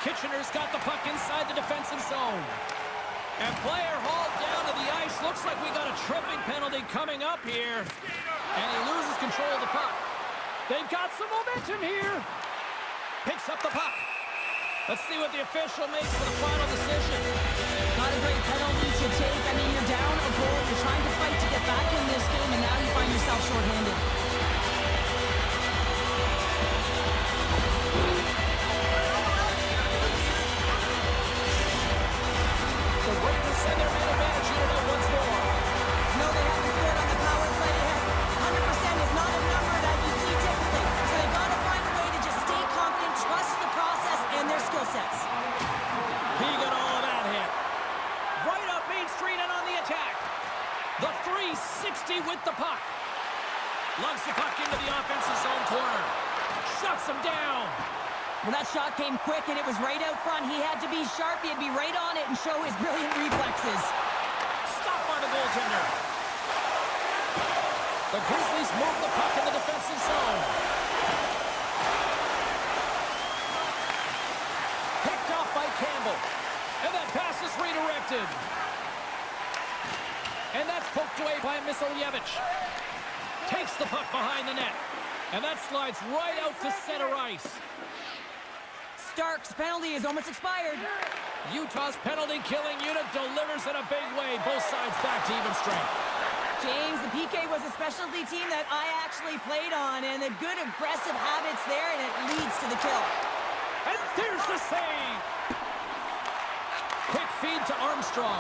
Kitchener's got the puck inside the defensive zone. And player hauled down to the ice. Looks like we got a tripping penalty coming up here. And he loses control of the puck. They've got some momentum here. Picks up the puck. Let's see what the official makes for the final decision. Not a great penalty to take. I mean, you're down a goal. You're trying to fight to get back in this game, and now you find yourself shorthanded. The Rangers send their man advantage unit up once more. No, they haven't scored on the power play yet. 100% is not a number that you see typically. So they've got to find a way to just stay confident, trust the process and their skill sets. He got all of that hit. Right up Main Street and on the attack. The 360 with the puck. Lugs the puck into the offensive zone corner. Shuts him down. Well, that shot came quick, and it was right out front. He had to be sharp. He had to be right on it and show his brilliant reflexes. Stopped by the goaltender. The Grizzlies move the puck in the defensive zone. Picked off by Campbell. And that pass is redirected. And that's poked away by Misalyevich. Takes the puck behind the net. And that slides right out to center ice. Stark's penalty is almost expired. Utah's penalty-killing unit delivers in a big way. Both sides back to even strength. James, the PK was a specialty team that I actually played on, and the good aggressive habits there, and it leads to the kill. And there's the save. Quick feed to Armstrong.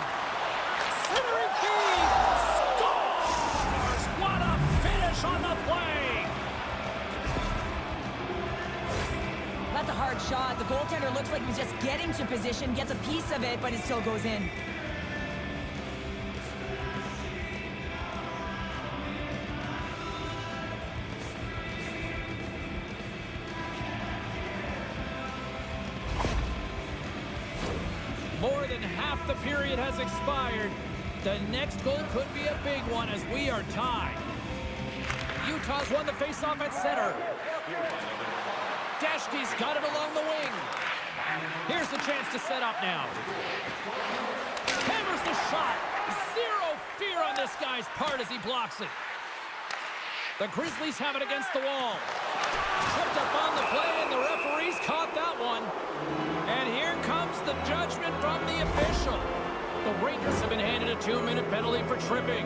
Centering feed. Scores! What a finish on the play. That's a hard shot. The goaltender looks like he's just getting to position, gets a piece of it, but it still goes in. More than half the period has expired. The next goal could be a big one as we are tied. Utah's won the faceoff at center. Dashke's got it along the wing. Here's the chance to set up now. Hammers the shot. Zero fear on this guy's part as he blocks it. The Grizzlies have it against the wall. Tripped up on the play, and the referees caught that one. And here comes the judgment from the official. The Rangers have been handed a 2-minute penalty for tripping.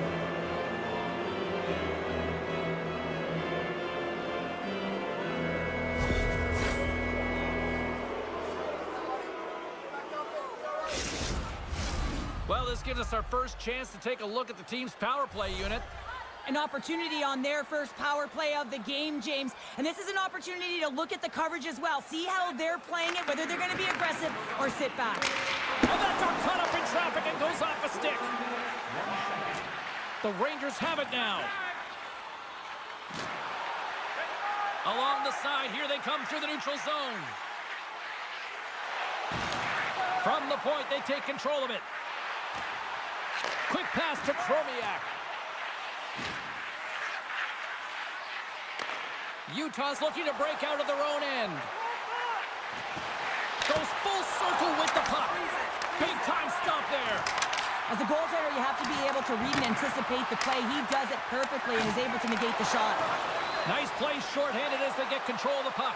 Well, this gives us our first chance to take a look at the team's power play unit. An opportunity on their first power play of the game, James. And this is an opportunity to look at the coverage as well. See how they're playing it, whether they're going to be aggressive or sit back. And that got caught up in traffic and goes off a stick. The Rangers have it now. Along the side, here they come through the neutral zone. From the point, they take control of it. Quick pass to Tromiak. Utah's looking to break out of their own end. Goes full circle with the puck. Big time stop there. As a goaltender, you have to be able to read and anticipate the play. He does it perfectly and is able to negate the shot. Nice play shorthanded as they get control of the puck.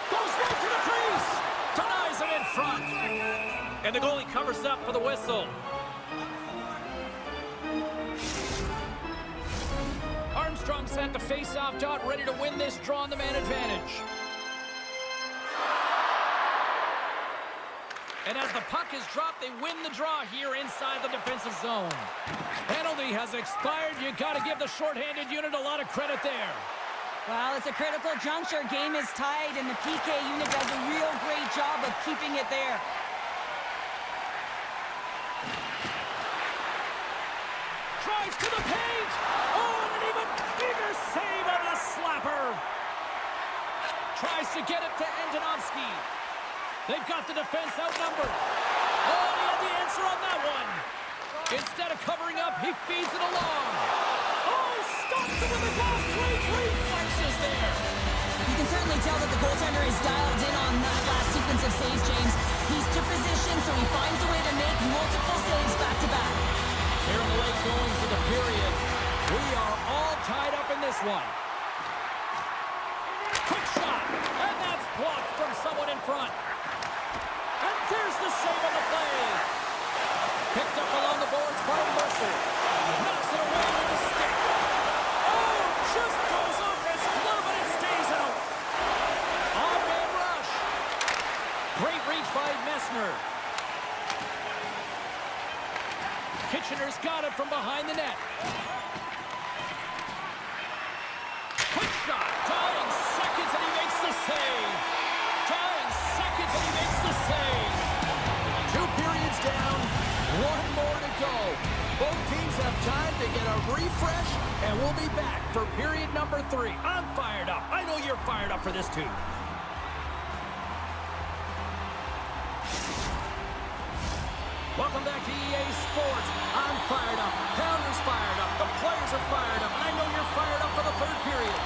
Goes right to the crease. Denies him in front. And the goalie covers up for the whistle. Armstrong's at the face-off dot, ready to win this draw on the man advantage. And as the puck is dropped, they win the draw here inside the defensive zone. Penalty has expired. You got to give the shorthanded unit a lot of credit there. Well, it's a critical juncture. Game is tied, and the PK unit does a real great job of keeping it there. Drives to the paint. Oh, and an even bigger save on the slapper. Tries to get it to Antonovsky. They've got the defense outnumbered. Oh, and he had the answer on that one. Instead of covering up, he feeds it along. Oh, stops it with a glove. Great reflexes there. You can certainly tell that the goaltender is dialed in on that last sequence of saves, James. He's to position, so he finds a way to make multiple saves back-to-back. Here in the late goings of the period, we are all tied up in this one. Quick shot, and that's blocked from someone in front. And there's the save on the play. Picked up along the boards by Mercer. Knocks it away with the stick. Oh, just goes off his glove and it stays out. On-man rush. Great reach by Messner. Kitchener's got it from behind the net. Quick shot. Dying seconds and he makes the save. Dying seconds and he makes the save. 2 periods down. 1 more to go. Both teams have time to get a refresh, and we'll be back for period number 3. I'm fired up. I know you're fired up for this too. Welcome back to EA Sports. I'm fired up. Pounder's fired up. The players are fired up. And I know you're fired up for the 3rd period.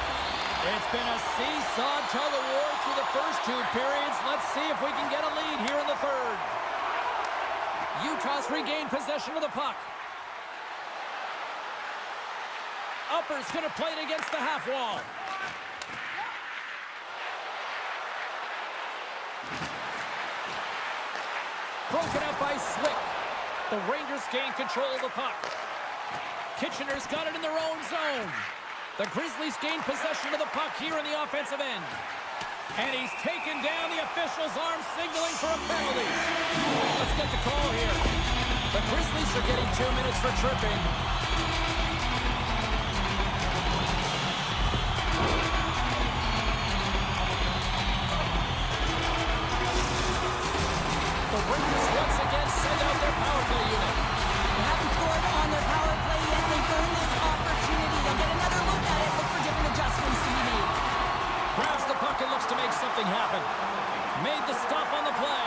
It's been a seesaw tug-of-war through the first 2 periods. Let's see if we can get a lead here in the 3rd. Utah's regained possession of the puck. Upper's going to play it against the half wall. Broken up by Swick. The Rangers gain control of the puck. Kitchener's got it in their own zone. The Grizzlies gain possession of the puck here in the offensive end. And he's taken down. The official's arm signaling for a penalty. Let's get the call here. The Grizzlies are getting 2 minutes for tripping. The Rangers once again send out their power play unit. They haven't scored on their power play yet. They've earned this opportunity. They'll get another look at it, look for different adjustments to be made. Grabs the puck and looks to make something happen. Made the stop on the play.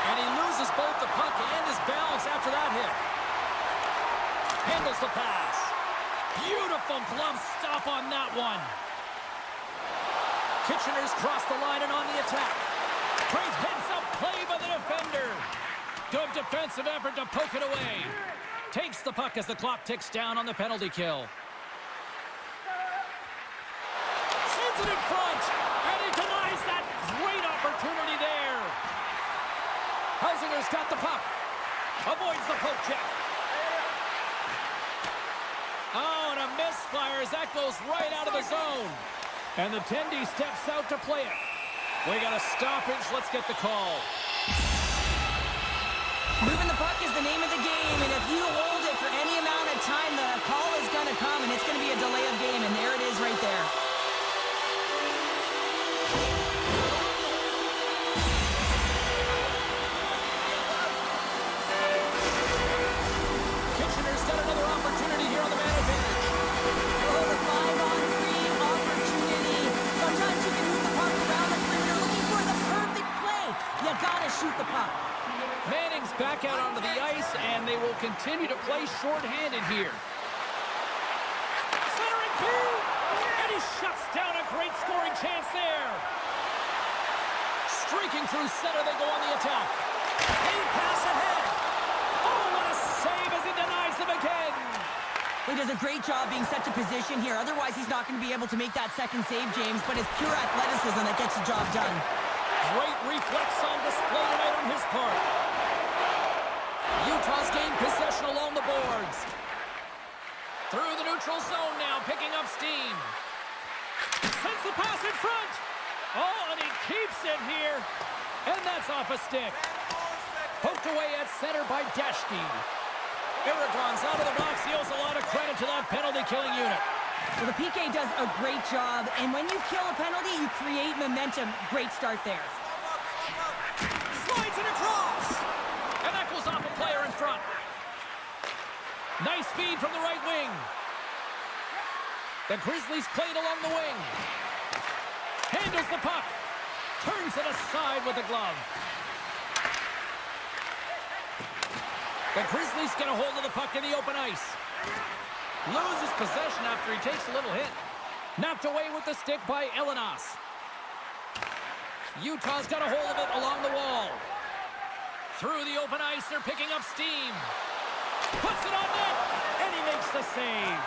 And he loses both the puck and his balance after that hit. Handles the pass. Beautiful glove stop on that one. Kitchener's crossed the line and on the attack. Great heads-up play by the defender. Good defensive effort to poke it away. Takes the puck as the clock ticks down on the penalty kill. Sends it in front, and he denies that great opportunity there. Housinger's got the puck. Avoids the poke check. Oh, and a misfire as that goes right out of the zone. And the Tendy steps out to play it. We got a stoppage. Let's get the call. Moving the puck is the name of the game, and if you hold it for any amount of time, the call is going to come, and it's going to be a delay of game, and there it is right there. Kitchener's got another opportunity here on the man advantage. Oh, the 5-on-3 back out onto the ice, and they will continue to play shorthanded here. Centering feed! And he shuts down a great scoring chance there. Streaking through center, they go on the attack. He pass ahead. Oh, what a save as he denies them again. He does a great job being set to position here. Otherwise, he's not going to be able to make that second save, James, but it's pure athleticism that gets the job done. Great reflex on display tonight on his part. Utah's gained possession along the boards. Through the neutral zone now, picking up steam. Sends the pass in front. Oh, and he keeps it here. And that's off a stick. Poked away at center by Deshke. Aragon's out of the box. He owes a lot of credit to that penalty-killing unit. Well, the PK does a great job, and when you kill a penalty, you create momentum. Great start there. Slides it across. And that goes off a player in front. Nice feed from the right wing. The Grizzlies played along the wing. Handles the puck. Turns it aside with the glove. The Grizzlies get a hold of the puck in the open ice. Loses possession after he takes a little hit. Knocked away with the stick by Elenos. Utah's got a hold of it along the wall. Through the open ice, they're picking up steam. Puts it on net, and he makes the save.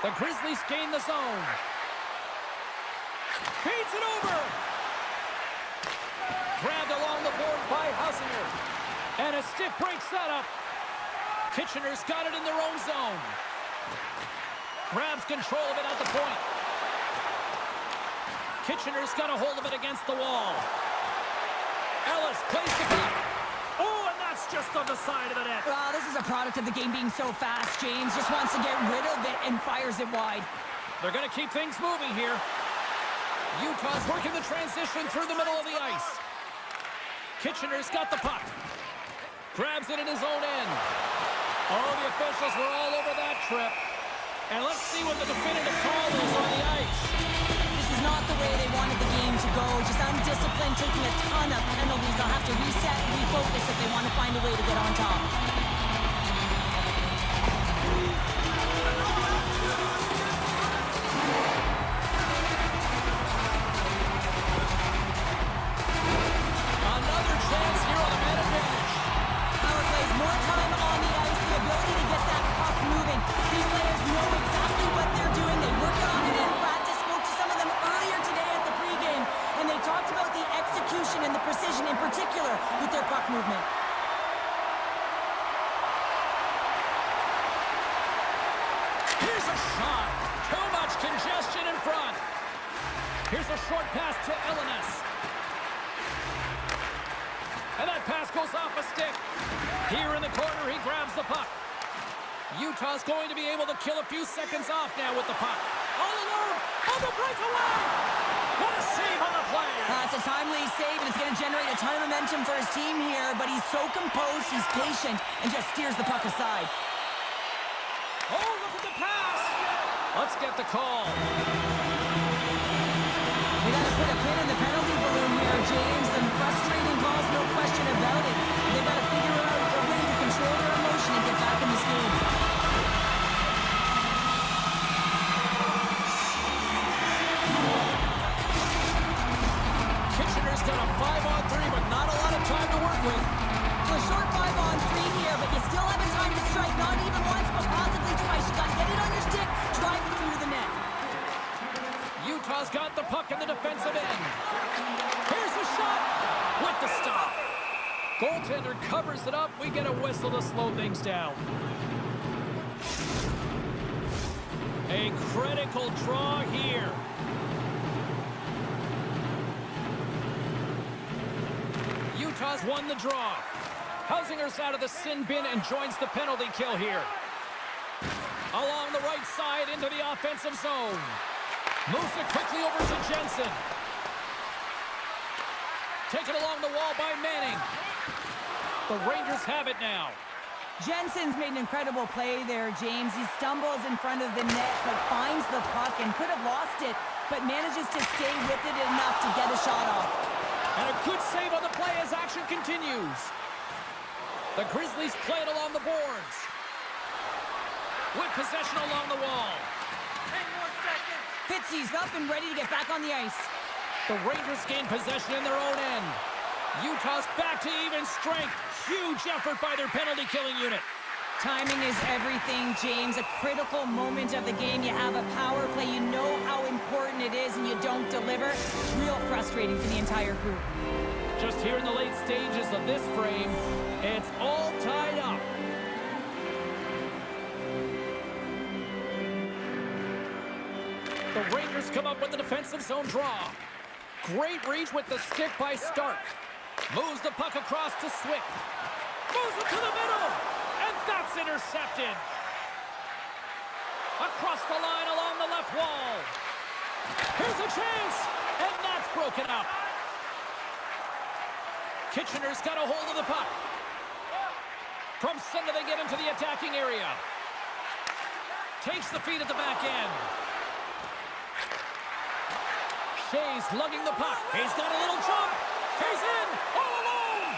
The Grizzlies gain the zone. Feeds it over. Grabbed along the boards by Hausinger. And a stick breaks that up. Kitchener's got it in their own zone. Grabs control of it at the point. Kitchener's got a hold of it against the wall. Ellis plays the puck. Oh, and that's just on the side of the net. Well, this is a product of the game being so fast. James just wants to get rid of it and fires it wide. They're going to keep things moving here. Utah's working the transition through the middle of the ice. Kitchener's got the puck. Grabs it in his own end. Oh, the officials were all over that trip. And let's see what the definitive call is on the ice. This is not the way they wanted the game to go. Just undisciplined, taking a ton of penalties. They'll have to reset and refocus if they want to find a way to get on top. Another chance here on the man advantage. Power plays more time on the ice, the ability to get that puck moving. These players know exactly what they're doing. They work on it in practice. Spoke to some of them earlier today at the pregame, and they talked about the execution and the precision in particular with their puck movement. Here's a shot. Too much congestion in front. Here's a short pass to Elenos. And that pass goes off a stick. Here in the corner, he grabs the puck. Utah's going to be able to kill a few seconds off now with the puck. All alone on the breakaway. What a save on the play. It's a timely save, and it's going to generate a ton of momentum for his team here, but he's so composed, he's patient, and just steers the puck aside. Oh, look at the pass. Let's get the call. We got to put a pin in the penalty balloon here, James. Some frustrating calls, no question about it. They've got to figure out a way to control their emotion and get back in this game. Kitchener's got a 5-on-3, but not a lot of time to work with. A short 5-on-3 here, but you still have a time to strike, not even once, but possibly twice. You got to get it on your stick, drive it through the net. Utah's got the puck in the defensive end. Here's the shot with the stop. Goaltender covers it up. We get a whistle to slow things down. A critical draw here. Utah's won the draw. Hausinger's out of the sin bin and joins the penalty kill here. Along the right side into the offensive zone. Moves it quickly over to Jensen. Taken along the wall by Manning. The Rangers have it now. Jensen's made an incredible play there, James. He stumbles in front of the net, but finds the puck and could have lost it, but manages to stay with it enough to get a shot off. And a good save on the play as action continues. The Grizzlies play it along the boards. With possession along the wall. 10 more seconds. Fitzy's up and ready to get back on the ice. The Rangers gain possession in their own end. Utah's back to even strength. Huge effort by their penalty-killing unit. Timing is everything, James. A critical moment of the game. You have a power play. You know how important it is, and you don't deliver. Real frustrating for the entire group. Just here in the late stages of this frame, it's all tied up. The Rangers come up with the defensive zone draw. Great reach with the stick by Stark. Moves the puck across to Swick. Moves it to the middle. And that's intercepted. Across the line along the left wall. Here's a chance. And that's broken up. Kitchener's got a hold of the puck. From center they get into the attacking area. Takes the feed at the back end. Shea's lugging the puck. He's got a little jump. He's in all alone.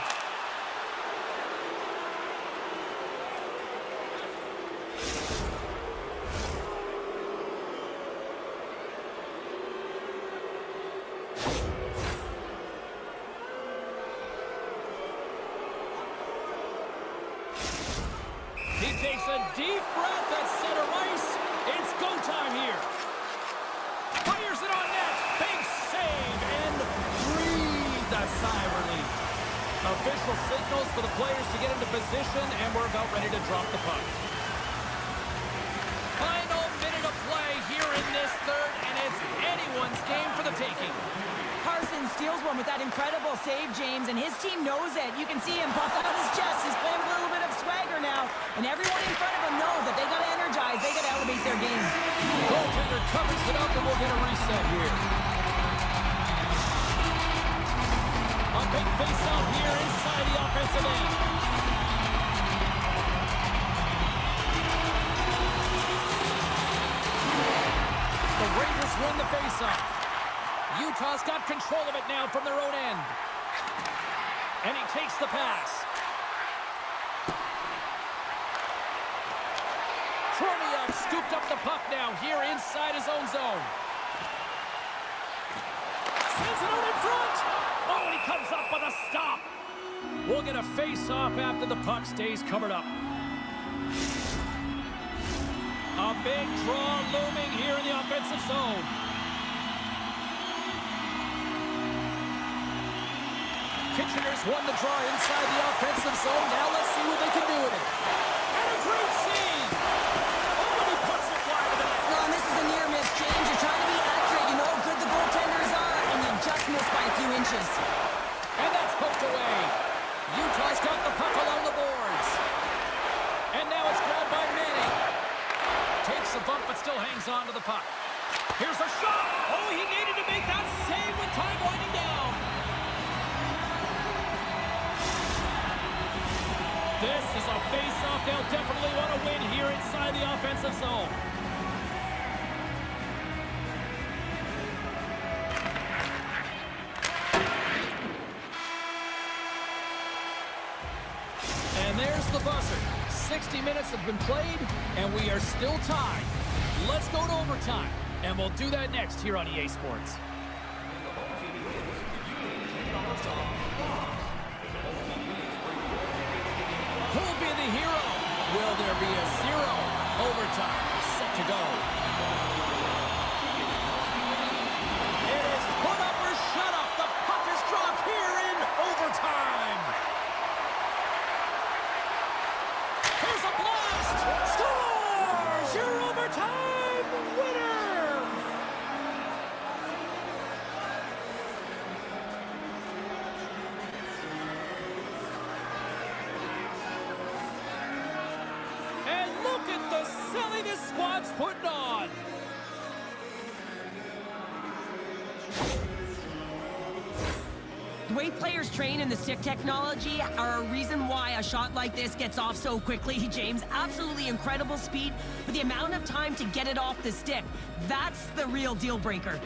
He takes a deep breath at center ice. It's go time here. Fires it on net. Big save and breathe a sigh of relief. Official signals for the players to get into position, and we're about ready to drop the puck. Final minute of play here in this third, and it's anyone's game for the taking. Carson steals one with that incredible save, James, and his team knows it. You can see him puff out his chest. He's playing with a little bit of swagger now, and everyone in front of him knows that they got to energize. They got to elevate their game. Goaltender covers it up, and we'll get a reset here. A big face-off here inside the offensive end. The Rangers win the face-off. Utah's got control of it now from their own end. And he takes the pass. Chromiak scooped up the puck now here inside his own zone. Sends it out in front. Oh, and he comes up with a stop. We'll get a face-off after the puck stays covered up. A big draw looming here in the offensive zone. Kitchener's won the draw inside the offensive zone. Now let's see what they can do with it. And a great save. Oh, and he puts it wide of the net. No, and this is a near miss, James. You're trying to be accurate. You know how good the goaltenders are, and you just missed by a few inches. And that's poked away. Utah's got the puck along the boards. And now it's grabbed by Manning. Takes a bump but still hangs on to the puck. Here's a shot. Oh, he needed to make that save with time winding down. This is a face-off they'll definitely want to win here inside the offensive zone. And there's the buzzer. 60 minutes have been played, and we are still tied. Let's go to overtime, and we'll do that next here on EA Sports. Who'll be the hero? Will there be a zero? Overtime, set to go. It is put up or shut up. The puck is dropped here in overtime. Here's a blast. Scores! Your overtime winner! And look at the selling this squad's putting on. The way players train in the stick technology are a reason why a shot like this gets off so quickly, James. Absolutely incredible speed, but the amount of time to get it off the stick, that's the real deal breaker.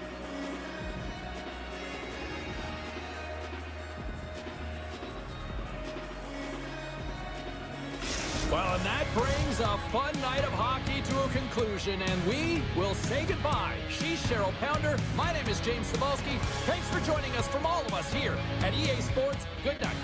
Well, and that brings a fun night of hockey to a conclusion, and we will say goodbye. She's Cheryl Pounder. My name is James Cebulski. Thanks for joining us from all of us here at EA Sports. Good night.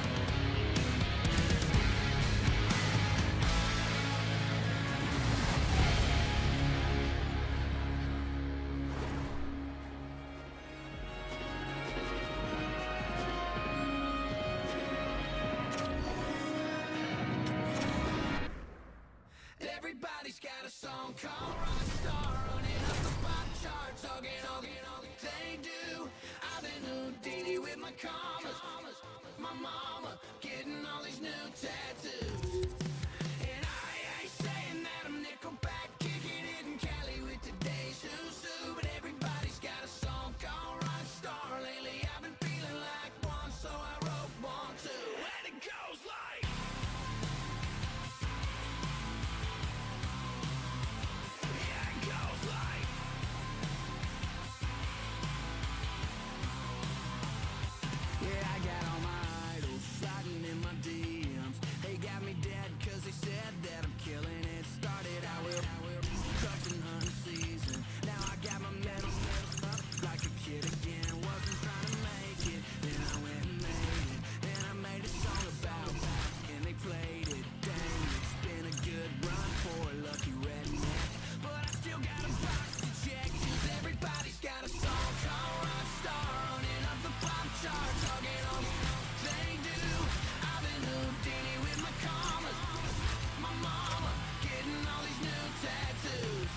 Everybody's got a song called Rockstar, running up the pop charts, hugging they do. I've been Houdini with my commas, my mama getting all these new tattoos. And I ain't saying that I'm Nickelback, kicking it in Cali with today's who's who, but everybody's got a song called Rockstar. Lately I've been feeling like one, so I wrote one too, and it goes like. Yeah, I got all my idols sliding in my DMs. They got me dead cause they said that I'm killing it. Started out with crushing hunting season. Now I got my metal up like a kid again. Wasn't trying to make it, then I went and made it. And I made a song about back and they played it. Dang, it's been a good run for a lucky redneck. But I still got a box to check, cause everybody's got a song called Rockstar, running up the pop charts, hugging on they do. I've been Houdini with my commas, my mama getting all these new tattoos.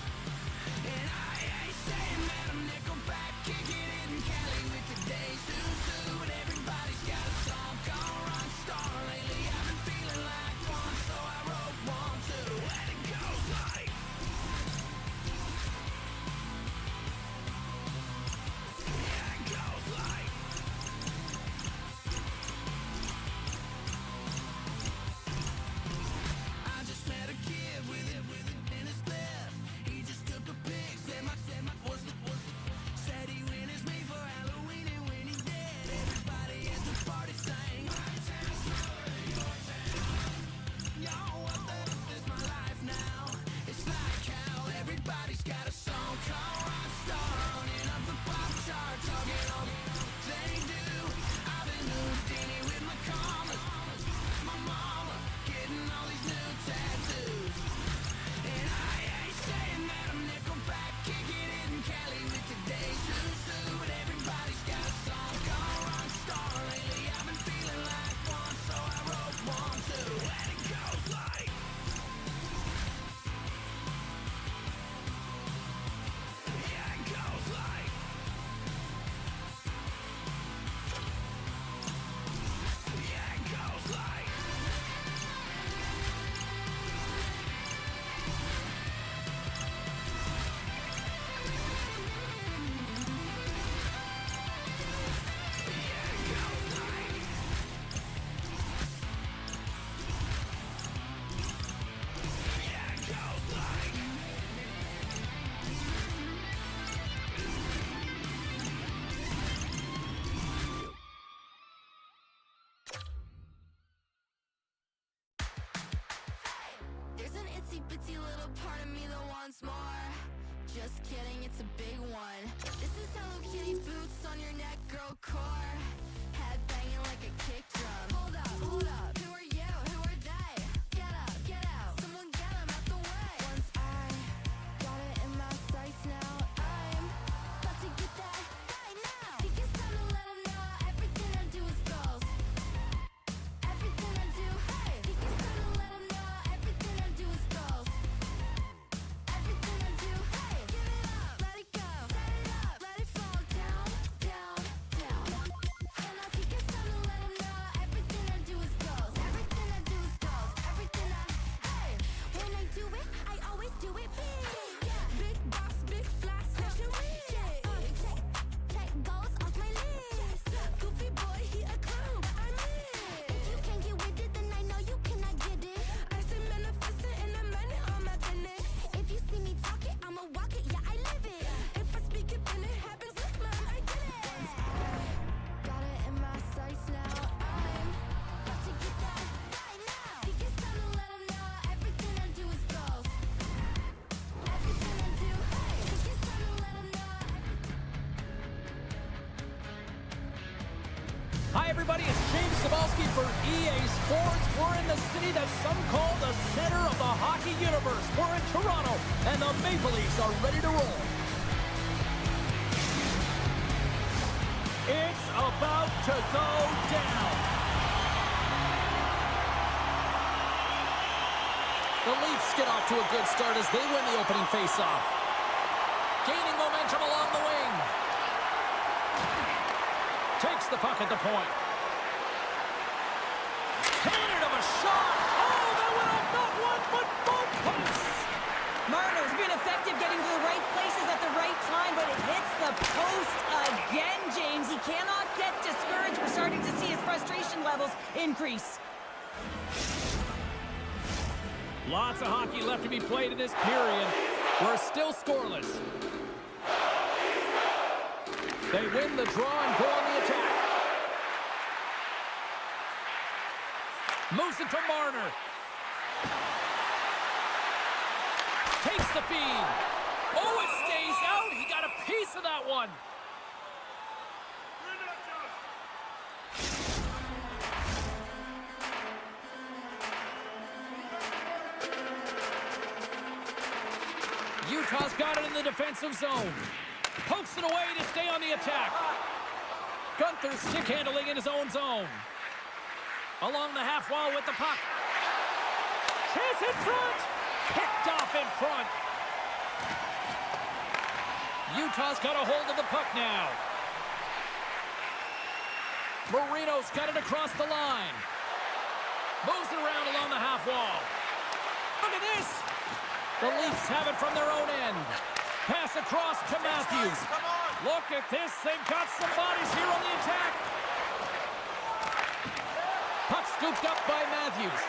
And I ain't saying that I'm Nickelback, kicking it in Cali with today's who's who, but everybody's got a song called Rockstar. Lately I've been feeling like one, so I wrote one too, and it goes like. Yeah, it goes like. I just met a kid with it in his lip. He just took a pic, said my said he went as me for Halloween, and when he did, everybody at the party sang. My town smaller than your town. Yo, what the f is my life now? It's like how everybody's got a song called Rockstar, running up the pop charts, hugging on they do. I've been Houdini with my commas, my mama getting all these new tattoos. And I ain't saying that I'm Nickelback, kicking it in Cali with today's who's who, but everybody's got a song called Rockstar. Lately I've been feeling like one, so I wrote one too, and it goes like. Yeah, it goes like. Yeah, it goes like. There's an itsy bitsy little part of me that wants more. Just kidding, it's a big one. This is Hello Kitty boots on your neck, girl core. Head banging like a kick drum. Hold up, who are you? Who are they? Get up, get out. Someone get 'em out the way. Once I got it in my sights, now I'm about to get that right now. Think it's time to let 'em know everything I do is gold. Everything I do, hey. Think it's time to let 'em know everything I do is gold. Everything I do, hey. Give it up, let it go. Set it up, let it fall down, down, down. And I think it's time to let 'em know Hi, everybody. It's James Cebulski for EA Sports. We're in the city that some call the center of the hockey universe. We're in Toronto, and the Maple Leafs are ready to roll. It's about to go down. The Leafs get off to a good start as they win the opening faceoff. Gaining momentum along the wing. Takes the puck at the point. Cannon of a shot. Oh, that went off not one, but both posts. Marner's been effective getting to the right places at the right time, but it hits the post again, James. He cannot get discouraged. We're starting to see his frustration levels increase. Lots of hockey left to be played in this period. We're still scoreless. They win the draw and go on the attack. Moves it to Marner. Takes the feed. Oh, it stays out. He got a piece of that one. Utah's got it in the defensive zone. Pokes it away to stay on the attack. Gunther stick handling in his own zone. Along the half wall with the puck. Chance in front. Picked off in front. Utah's got a hold of the puck now. Marino's got it across the line. Moves it around along the half wall. Look at this. The Leafs have it from their own end. Pass across to Matthews. Look at this. They've got some bodies here on the attack. Puck scooped up by Matthews.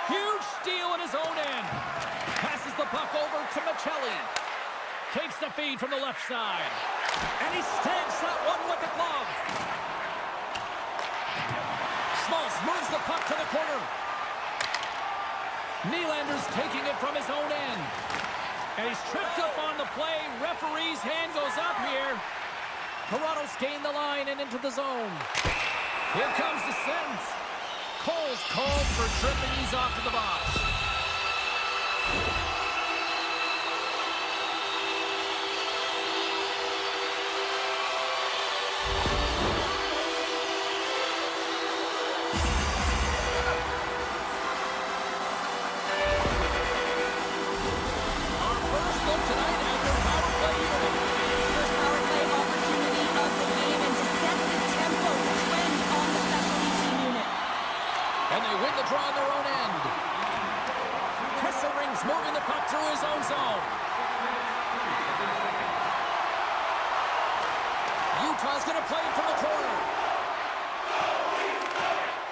Huge steal in his own end. Passes the puck over to Michelli. Takes the feed from the left side. And he stamps that one with the glove. Schmaltz moves the puck to the corner. Nylander's taking it from his own end. And he's tripped up on the play. Referee's hand goes up here. Toronto's gained the line and into the zone. Here comes the sentence. Cole's called for tripping. He's off to the box. Moving the puck through his own zone. Utah's going to play it from the corner.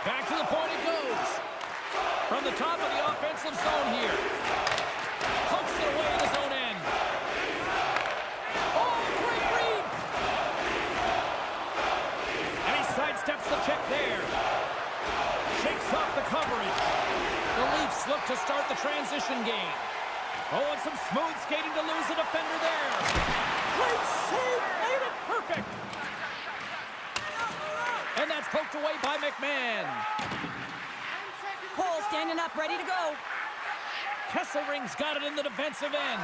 Back to the point it goes. From the top of the offensive zone here. Pumps it away at his own end. Oh, great read! And he sidesteps the check there. Shakes off the coverage. The Leafs look to start the transition game. Oh, and some smooth skating to lose the defender there. Great save, made it perfect. And that's poked away by McMahon. Cole standing up, ready to go. Kesselring's got it in the defensive end.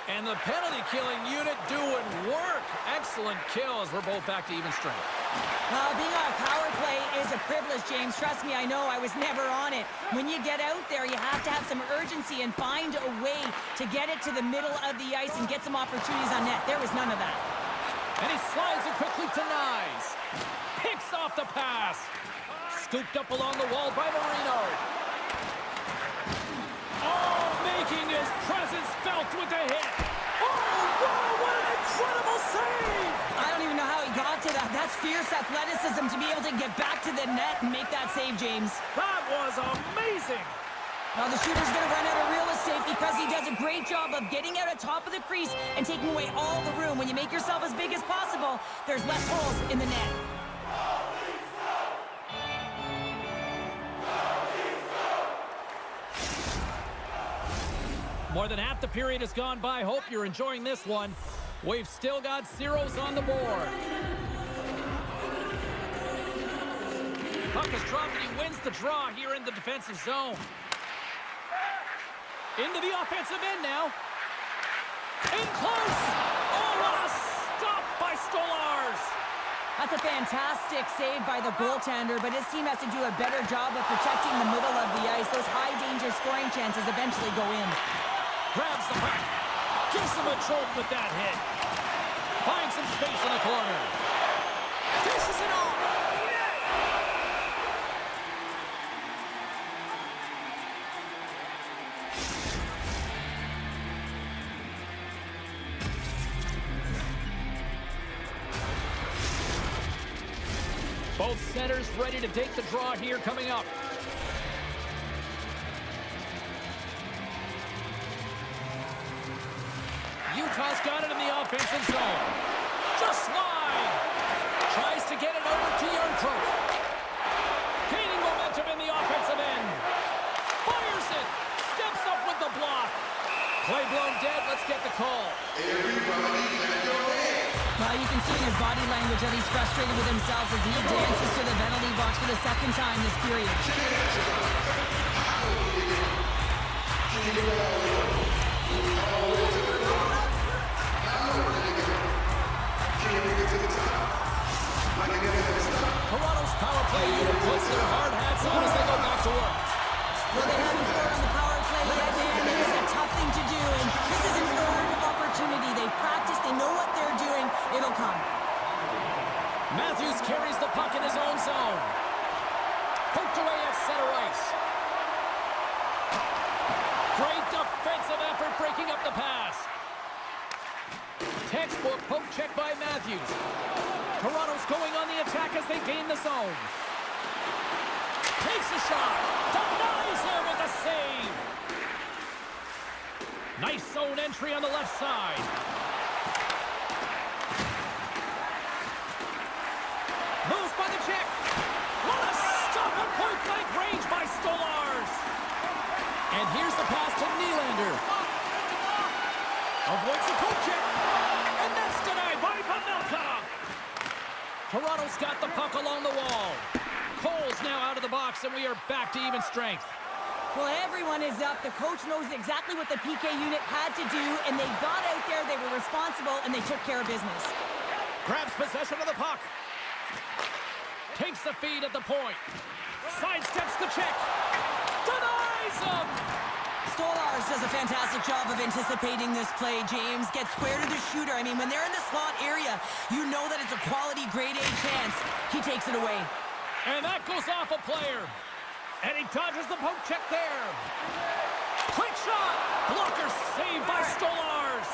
And the penalty-killing unit doing work. Excellent kills. We're both back to even strength. Well, being on a power play is a privilege, James. Trust me, I know. I was never on it. When you get out there, you have to have some urgency and find a way to get it to the middle of the ice and get some opportunities on net. There was none of that. And he slides it quickly to Nyes. Picks off the pass. Scooped up along the wall by Marino. Oh, making his presence felt with the hit. Oh, wow, what an incredible save! I don't even know how he got to that. That's fierce athleticism to be able to get back to the net and make that save, James. That was amazing! Now the shooter's going to run out of real estate because he does a great job of getting out at top of the crease and taking away all the room. When you make yourself as big as possible, there's less holes in the net. More than half the period has gone by. Hope you're enjoying this one. We've still got zeros on the board. Puck is dropped and he wins the draw here in the defensive zone. Into the offensive end now. In close. Oh, what a stop by Stolarz. That's a fantastic save by the goaltender, but his team has to do a better job of protecting the middle of the ice. Those high-danger scoring chances eventually go in. Grabs the puck. Gives him a jolt with that hit. Finds some space in the corner. Dishes it off. Both centers ready to take the draw here coming up. Utah's got it in the offensive zone. Just wide. Tries to get it over to Yarncroke. Gaining momentum in the offensive end. Fires it. Steps up with the block. Play blown dead. Let's get the call. Well, you can see in his body language that he's frustrated with himself as he dances to the penalty box for the second time this period. Toronto's power play unit puts their hard hats on as they go back to work. Well, they haven't scored on the power play yet, man. It is a tough thing to do, and this is an earned opportunity. They practice, they know what they're doing. It'll come. Matthews carries the puck in his own zone. Poked away at center ice. Great defensive effort breaking up the pass. Textbook poke check by Matthews. Toronto's going on the attack as they gain the zone. Takes a shot. Denies him with a save. Nice zone entry on the left side. Moves by the check. What a stop at point-blank range by Stolarz. And here's the pass to Nylander. Avoids the poke check. And that's denied by Pavelka. Toronto's got the puck along the wall. Cole's now out of the box, and we are back to even strength. Well, everyone is up. The coach knows exactly what the PK unit had to do, and they got out there, they were responsible, and they took care of business. Grabs possession of the puck. Takes the feed at the point. Sidesteps the check. Denies him! Stolarz does a fantastic job of anticipating this play, James. Gets square to the shooter. I mean, when they're in the slot area, you know that it's a quality grade A chance. He takes it away. And that goes off a player. And he dodges the poke check there. Quick shot! Blocker saved by Stolarz.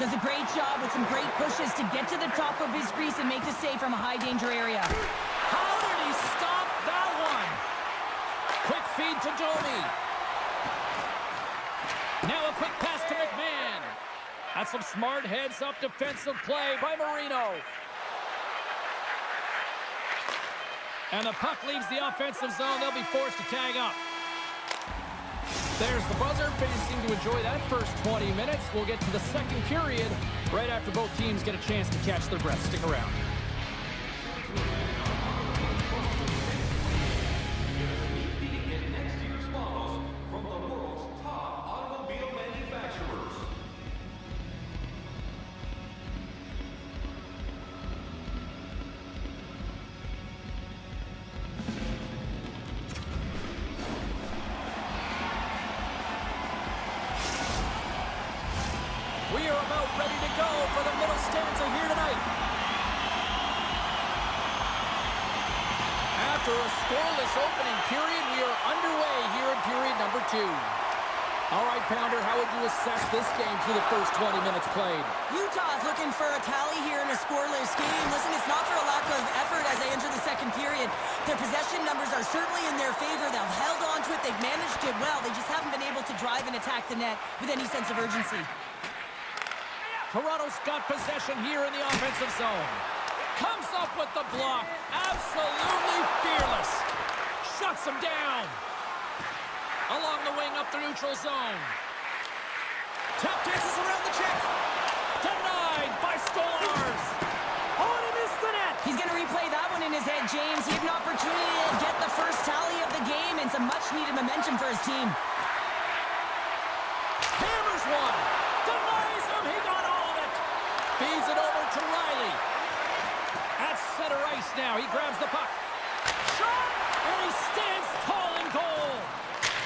Does a great job with some great pushes to get to the top of his crease and make the save from a high-danger area. How did he stop that one? Quick feed to Domi. Now a quick pass to McMahon. That's some smart heads-up defensive play by Marino. And the puck leaves the offensive zone. They'll be forced to tag up. There's the buzzer. Fans seem to enjoy that first 20 minutes. We'll get to the second period right after both teams get a chance to catch their breath. Stick around. Next year's models from the world's top automobile manufacturers. We are about ready to go for the middle stanza here tonight. After a scoreless opening period, we are underway here in period number 2. All right, Pounder, how would you assess this game through the first 20 minutes played? Utah's looking for a tally here in a scoreless game. Listen, it's not for a lack of effort as they enter the second period. Their possession numbers are certainly in their favor. They've held on to it. They've managed it well. They just haven't been able to drive and attack the net with any sense of urgency. Toronto's got possession here in the offensive zone. Comes up with the block. Absolutely fearless. Shuts him down. Along the wing up the neutral zone. Tap dances around the check. Denied by Stolarz. Oh, and he missed the net. He's going to replay that one in his head, James. He had an opportunity to get first tally of the game and some much-needed momentum for his team. Hammers one. Denies him. He got all of it. Feeds it over to Riley. At center ice now. He grabs the puck. Shot! And he stands tall in goal.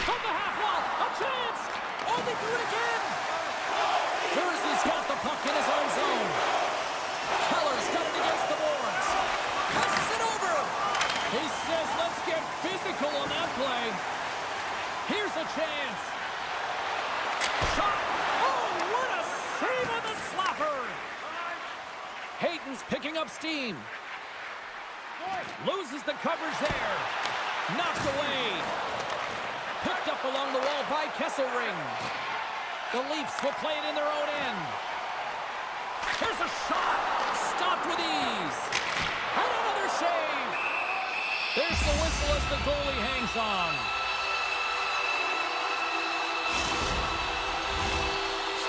From the half wall. A chance. Oh, they do it again. Jersey's got the puck in his own zone. Keller's got it against the boards. Passes it over. He says, let's get physical on that play. Here's a chance. Shot. Oh, what a save on the slapper. Hayton's picking up steam. Loses the coverage there. Knocked away. Picked up along the wall by Kesselring. The Leafs will play it in their own end. Here's a shot. Stopped with ease. And another save. There's the whistle as the goalie hangs on.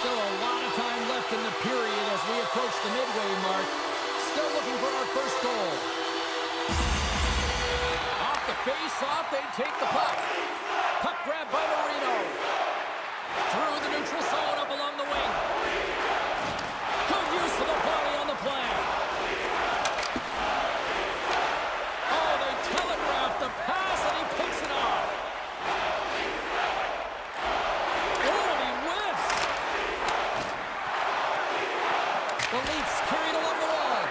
Still a lot of time left in the period as we approach the midway mark. Still looking for our first goal. Off the face-off, they take the puck. Puck grabbed by Marino. Through the neutral zone up along the wing. Good use of the body on the play. Oh, they telegraph the pass and he picks it off. Oh, and he whiffs. The Leafs carried along the wall.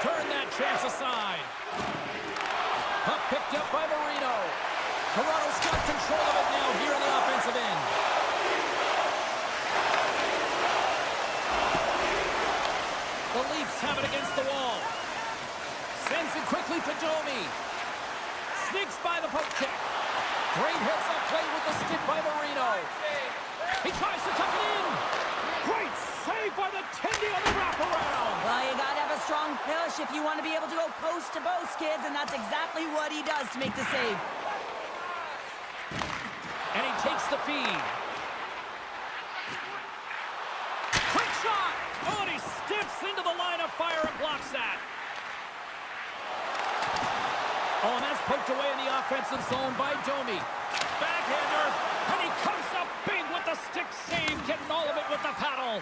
Turn that chance aside. Puck picked up by Marino. Toronto's got control of it now here in the offensive end. The Leafs have it against the wall. Sends it quickly to Domi. Sneaks by the poke check. Great heads-up play with the stick by Marino. He tries to tuck it in. Great save by the Tendy on the wraparound. Well, you got to have a strong push if you want to be able to go post to post, kids, and that's exactly what he does to make the save. And he takes the feed. Quick shot! Oh, and he steps into the line of fire and blocks that. Oh, and that's poked away in the offensive zone by Domi. Backhander, and he comes up big with the stick save, getting all of it with the paddle.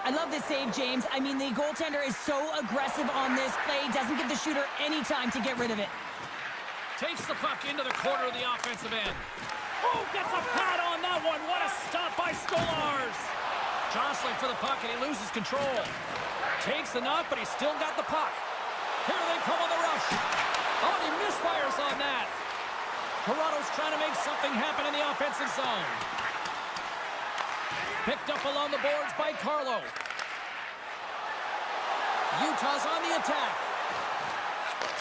I love this save, James. I mean, the goaltender is so aggressive on this play. Doesn't give the shooter any time to get rid of it. Takes the puck into the corner of the offensive end. Oh, gets a pad on that one. What a stop by Stolarz. Jostling for the puck, and he loses control. Takes the knock, but he's still got the puck. Here they come on the rush. Oh, and he misfires on that. Toronto's trying to make something happen in the offensive zone. Picked up along the boards by Carlo. Utah's on the attack.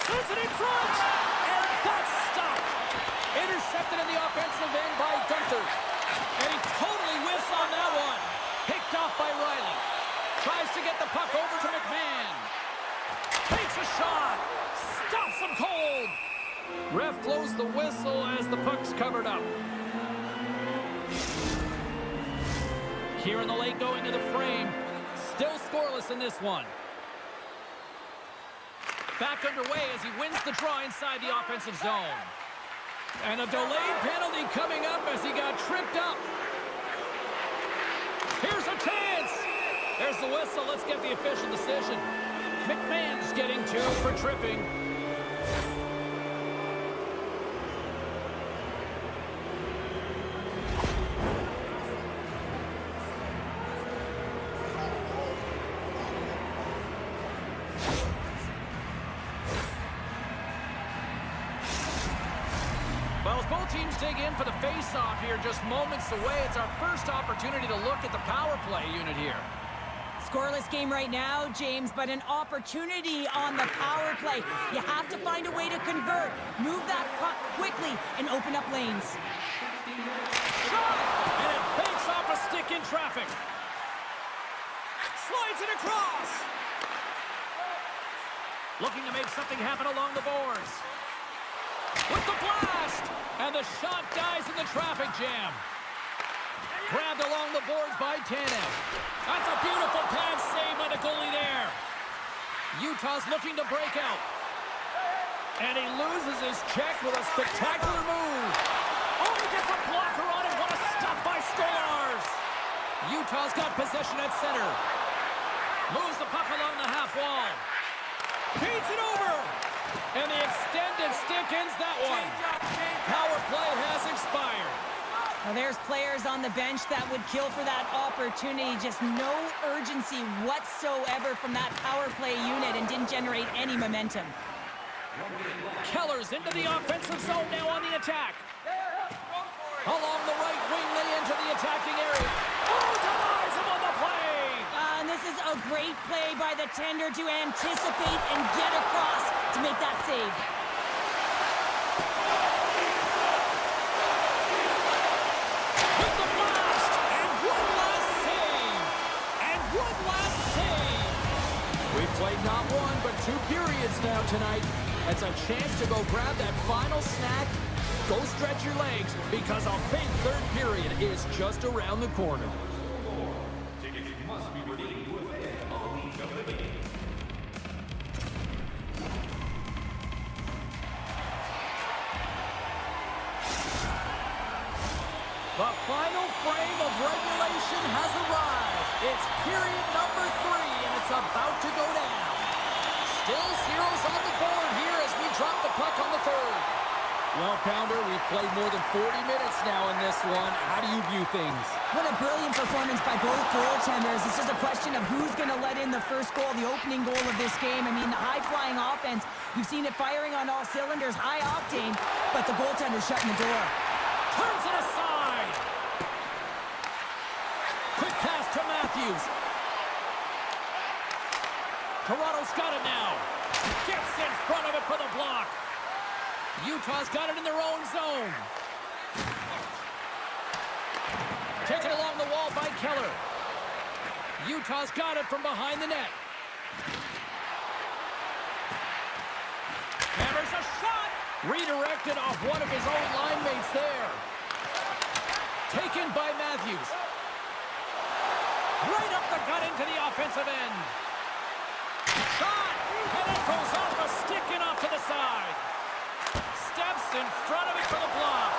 Sends it in front. And that's stopped. Intercepted in the offensive end by Gunther. And he totally whiffs on that one. Picked off by Riley. Tries to get the puck over to McMahon. Takes a shot. Stops him cold. Ref blows the whistle as the puck's covered up. Here in the late going to the frame. Still scoreless in this one. Back underway as he wins the draw inside the offensive zone. And a delayed penalty coming up as he got tripped up. Here's a chance. There's the whistle. Let's get the official decision. McMahon's getting 2 for tripping. Well, as both teams dig in for the face-off here, just moments away, it's our first opportunity to look at the power play unit here. Scoreless game right now, James, but an opportunity on the power play. You have to find a way to convert. Move that puck quickly and open up lanes. Shot! And it banks off a stick in traffic. Slides it across. Looking to make something happen along the boards. With the blast! And the shot dies in the traffic jam. Grabbed along the boards by Tanev. That's a beautiful pass save by the goalie there. Utah's looking to break out. And he loses his check with a spectacular move. Oh, he gets a blocker on it. What a stop by Stolarz. Utah's got possession at center. Moves the puck along the half wall. Feeds it over. And the extended stick ends that one. Power play has expired. Well, there's players on the bench that would kill for that opportunity. Just no urgency whatsoever from that power play unit and didn't generate any momentum. Keller's into the offensive zone now on the attack. Along the right wing, they enter the attacking area. Oh, denies him on the play. And this is a great play by the tender to anticipate and get across to make that save. With the blast, and one last save. And one last save. We've played not one, but 2 periods now tonight. It's a chance to go grab that final snack. Go stretch your legs, because a big third period is just around the corner. Tickets must be redeemed within a week of the game. The final frame of regulation has arrived. It's period number 3, and it's about to go down. Still zeros on the board here as we drop the puck on the third. Well, Pounder, we've played more than 40 minutes now in this one. How do you view things? What a brilliant performance by both goaltenders. It's just a question of who's going to let in the first goal, the opening goal of this game. I mean, the high-flying offense, you've seen it firing on all cylinders, high octane, but the goaltender's shutting the door. Turns it aside. Quick pass to Matthews. Toronto's got it now. Gets in front of it for the block. Utah's got it in their own zone. Taken along the wall by Keller. Utah's got it from behind the net. Hammers a shot. Redirected off one of his own line mates there. Taken by Matthews. Right up the gut into the offensive end. Shot! And it goes off the stick and off to the side. Steps in front of it for the block.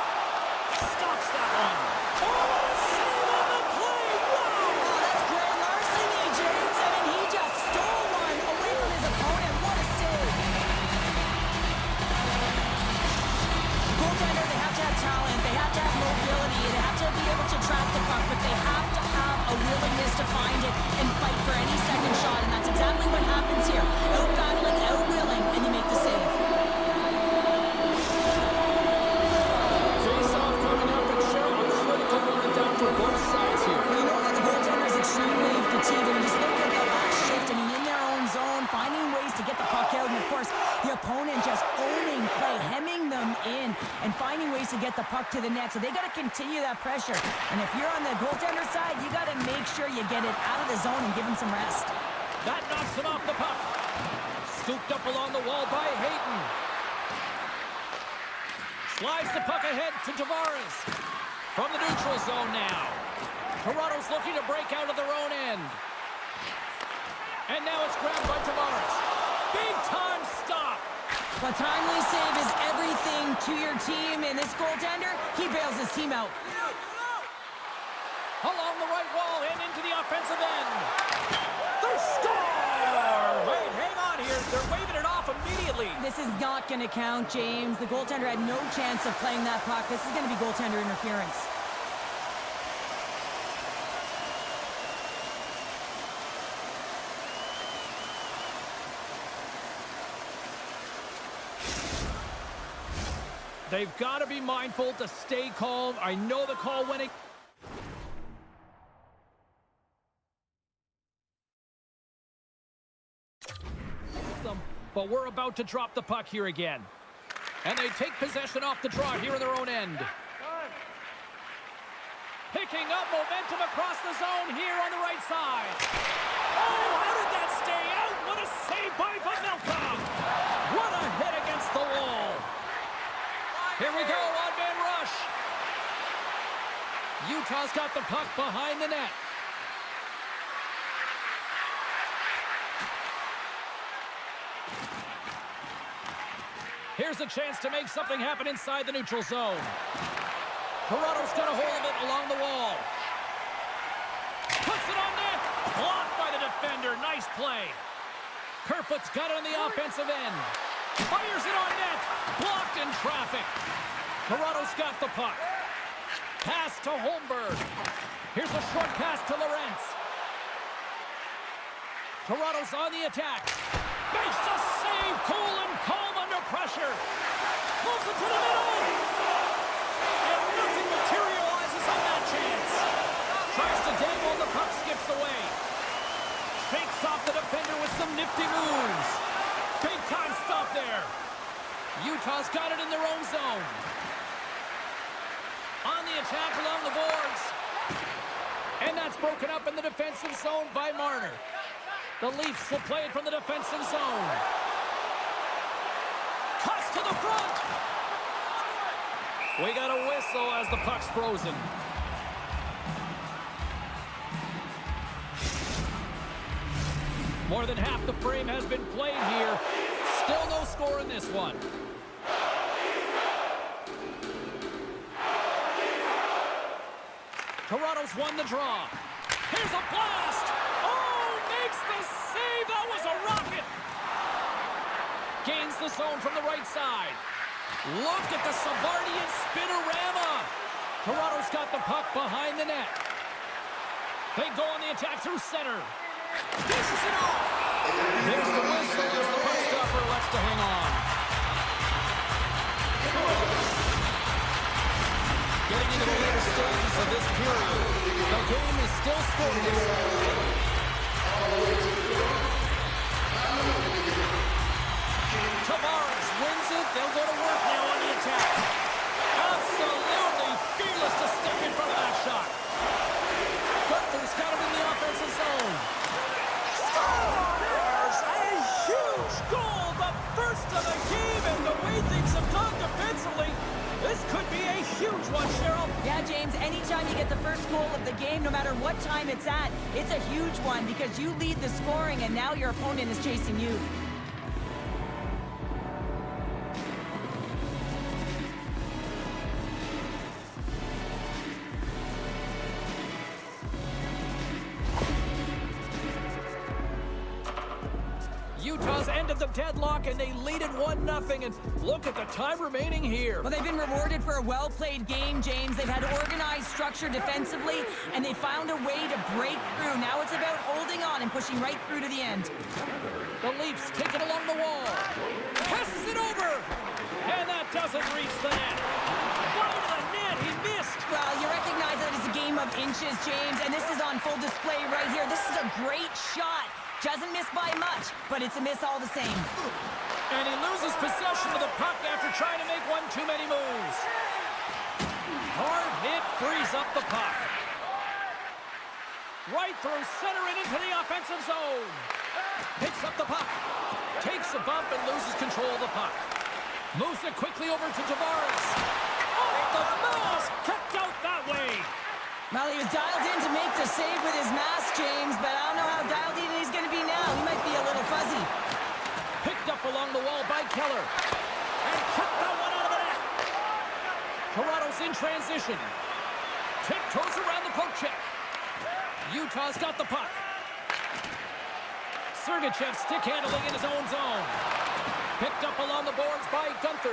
Stops that one. Oh, what a save on the play! Wow! Oh, that's great larceny, James. I mean, he just stole one away from his opponent. What a save. Goaltender, they have to have talent. They have to have mobility. They have to be able to track the puck, but they have to have a willingness to find it and fight for any second shot, and that's exactly what happens here. Out-battling, out-willing, and you make the save. Face-off coming up, and Cheryl, a critical one down for both sides here. Well, you know that the goaltender is extremely fatigued, and you just look at the last shift, I mean, in their own zone, finding ways to get the puck out, and of course, the opponent just owning play, hemming them in, and finding ways to get the puck to the net. So they got to continue that pressure. And if you're on the goaltender side, you got to make sure you get it out of the zone and give him some rest. That knocks him off the puck. Scooped up along the wall by Hayton. Slides the puck ahead to Tavares. From the neutral zone now. Toronto's looking to break out of their own end. And now it's grabbed by Tavares. Big time stop. A timely save is everything to your team, and this goaltender, he bails his team out. Along the right wall and into the offensive end. They score! Wait, hang on here. They're waving it off immediately. This is not going to count, James. The goaltender had no chance of playing that puck. This is going to be goaltender interference. They've got to be mindful to stay calm. I know the call went it. But we're about to drop the puck here again. And they take possession off the draw here in their own end. Picking up momentum across the zone here on the right side. Oh, how did that stay out? What a save by Pavelka. What a hit against the wall. Here we go, on-man rush. Utah's got the puck behind the net. Here's a chance to make something happen inside the neutral zone. Toronto's got a hold of it along the wall. Puts it on net. Blocked by the defender. Nice play. Kerfoot's got it on the offensive end. Fires it on net. Blocked in traffic. Toronto's got the puck. Pass to Holmberg. Here's a short pass to Lorentz. Toronto's on the attack. Makes the save. Cool and calm under pressure. Moves it to the middle. And nothing materializes on that chance. Tries to dangle. The puck skips away. Fakes off the defender with some nifty moves. Big time stop there. Utah's got it in their own zone. On the attack along the boards. And that's broken up in the defensive zone by Marner. The Leafs will play it from the defensive zone. Cuts to the front. We got a whistle as the puck's frozen. More than half the frame has been played here. Still no score in this one. Toronto's won the draw. Here's a blast. Oh, makes the save. That was a rocket. Gains the zone from the right side. Look at the Savardian spinorama. Toronto's got the puck behind the net. They go on the attack through center. Dishes it off. There's the whistle as the puck stopper lets to hang on. Getting into the later stages of this period, the game is still scoreless. Tavares wins it. They'll go to work now on the attack. Absolutely fearless to step in front of that shot. Gunther's got him in the offensive zone. Scores! A huge goal! The first of the game, and the way things have gone defensively, this could be a huge one, Cheryl. Yeah, James, anytime you get the first goal of the game, no matter what time it's at, it's a huge one because you lead the scoring and now your opponent is chasing you. Utah's ended the deadlock, and they lead it 1-0, and look at the time remaining here. Well, they've been rewarded for a well-played game, James. They've had organized structure defensively, and they found a way to break through. Now it's about holding on and pushing right through to the end. The Leafs take it along the wall. Passes it over, and that doesn't reach the net. Wide of the net, he missed. Well, you recognize that it's a game of inches, James, and this is on full display right here. This is a great shot. Doesn't miss by much, but it's a miss all the same. And he loses possession of the puck after trying to make one too many moves. Hard hit frees up the puck. Right through center and into the offensive zone. Picks up the puck. Takes a bump and loses control of the puck. Moves it quickly over to Tavares. Off the mask! Kept out that way. Well, he was dialed in to make the save with his mask, James, but I don't know how dialed in he's going to be now. He might be a little fuzzy. Picked up along the wall by Keller. And kicked that one out of the net. Toronto's in transition. Tiptoes around the poke check. Utah's got the puck. Sergachev stick handling in his own zone. Picked up along the boards by Gunther.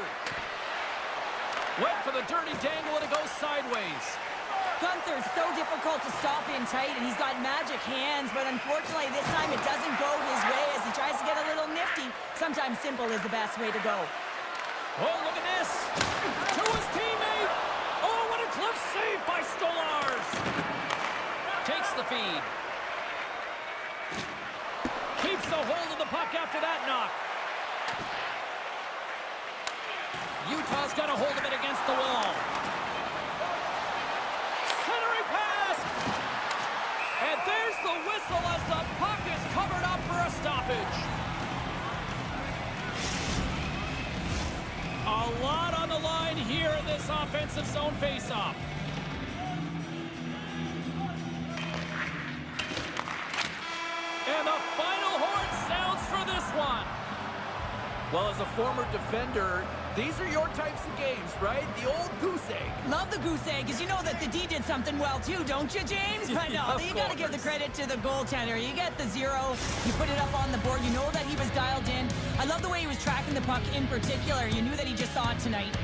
Went for the dirty dangle and it goes sideways. Gunther's so difficult to stop in tight, and he's got magic hands, but unfortunately this time it doesn't go his way as he tries to get a little nifty. Sometimes simple is the best way to go. Oh, look at this. To his teammate. Oh, what a close save by Stolarz. Takes the feed. Keeps the hold of the puck after that knock. Utah's got a hold of it against the wall. Centering pass. And there's the whistle as the puck is covered up for a stoppage. A lot on the line here in this offensive zone faceoff. And the final horn sounds for this one. Well, as a former defender, these are your types of games, right? The old goose egg. Love the goose egg, because you know that the D did something well too, don't you, James? But no, Of you got to give the course. credit to the goaltender. You get the 0, you put it up on the board, you know that he was dialed in. I love the way he was tracking the puck in particular. You knew that he just saw it tonight.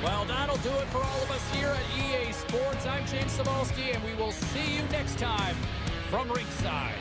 Well, that'll do it for all of us here at EA Sports. I'm James Cebulski, and we will see you next time from ringside.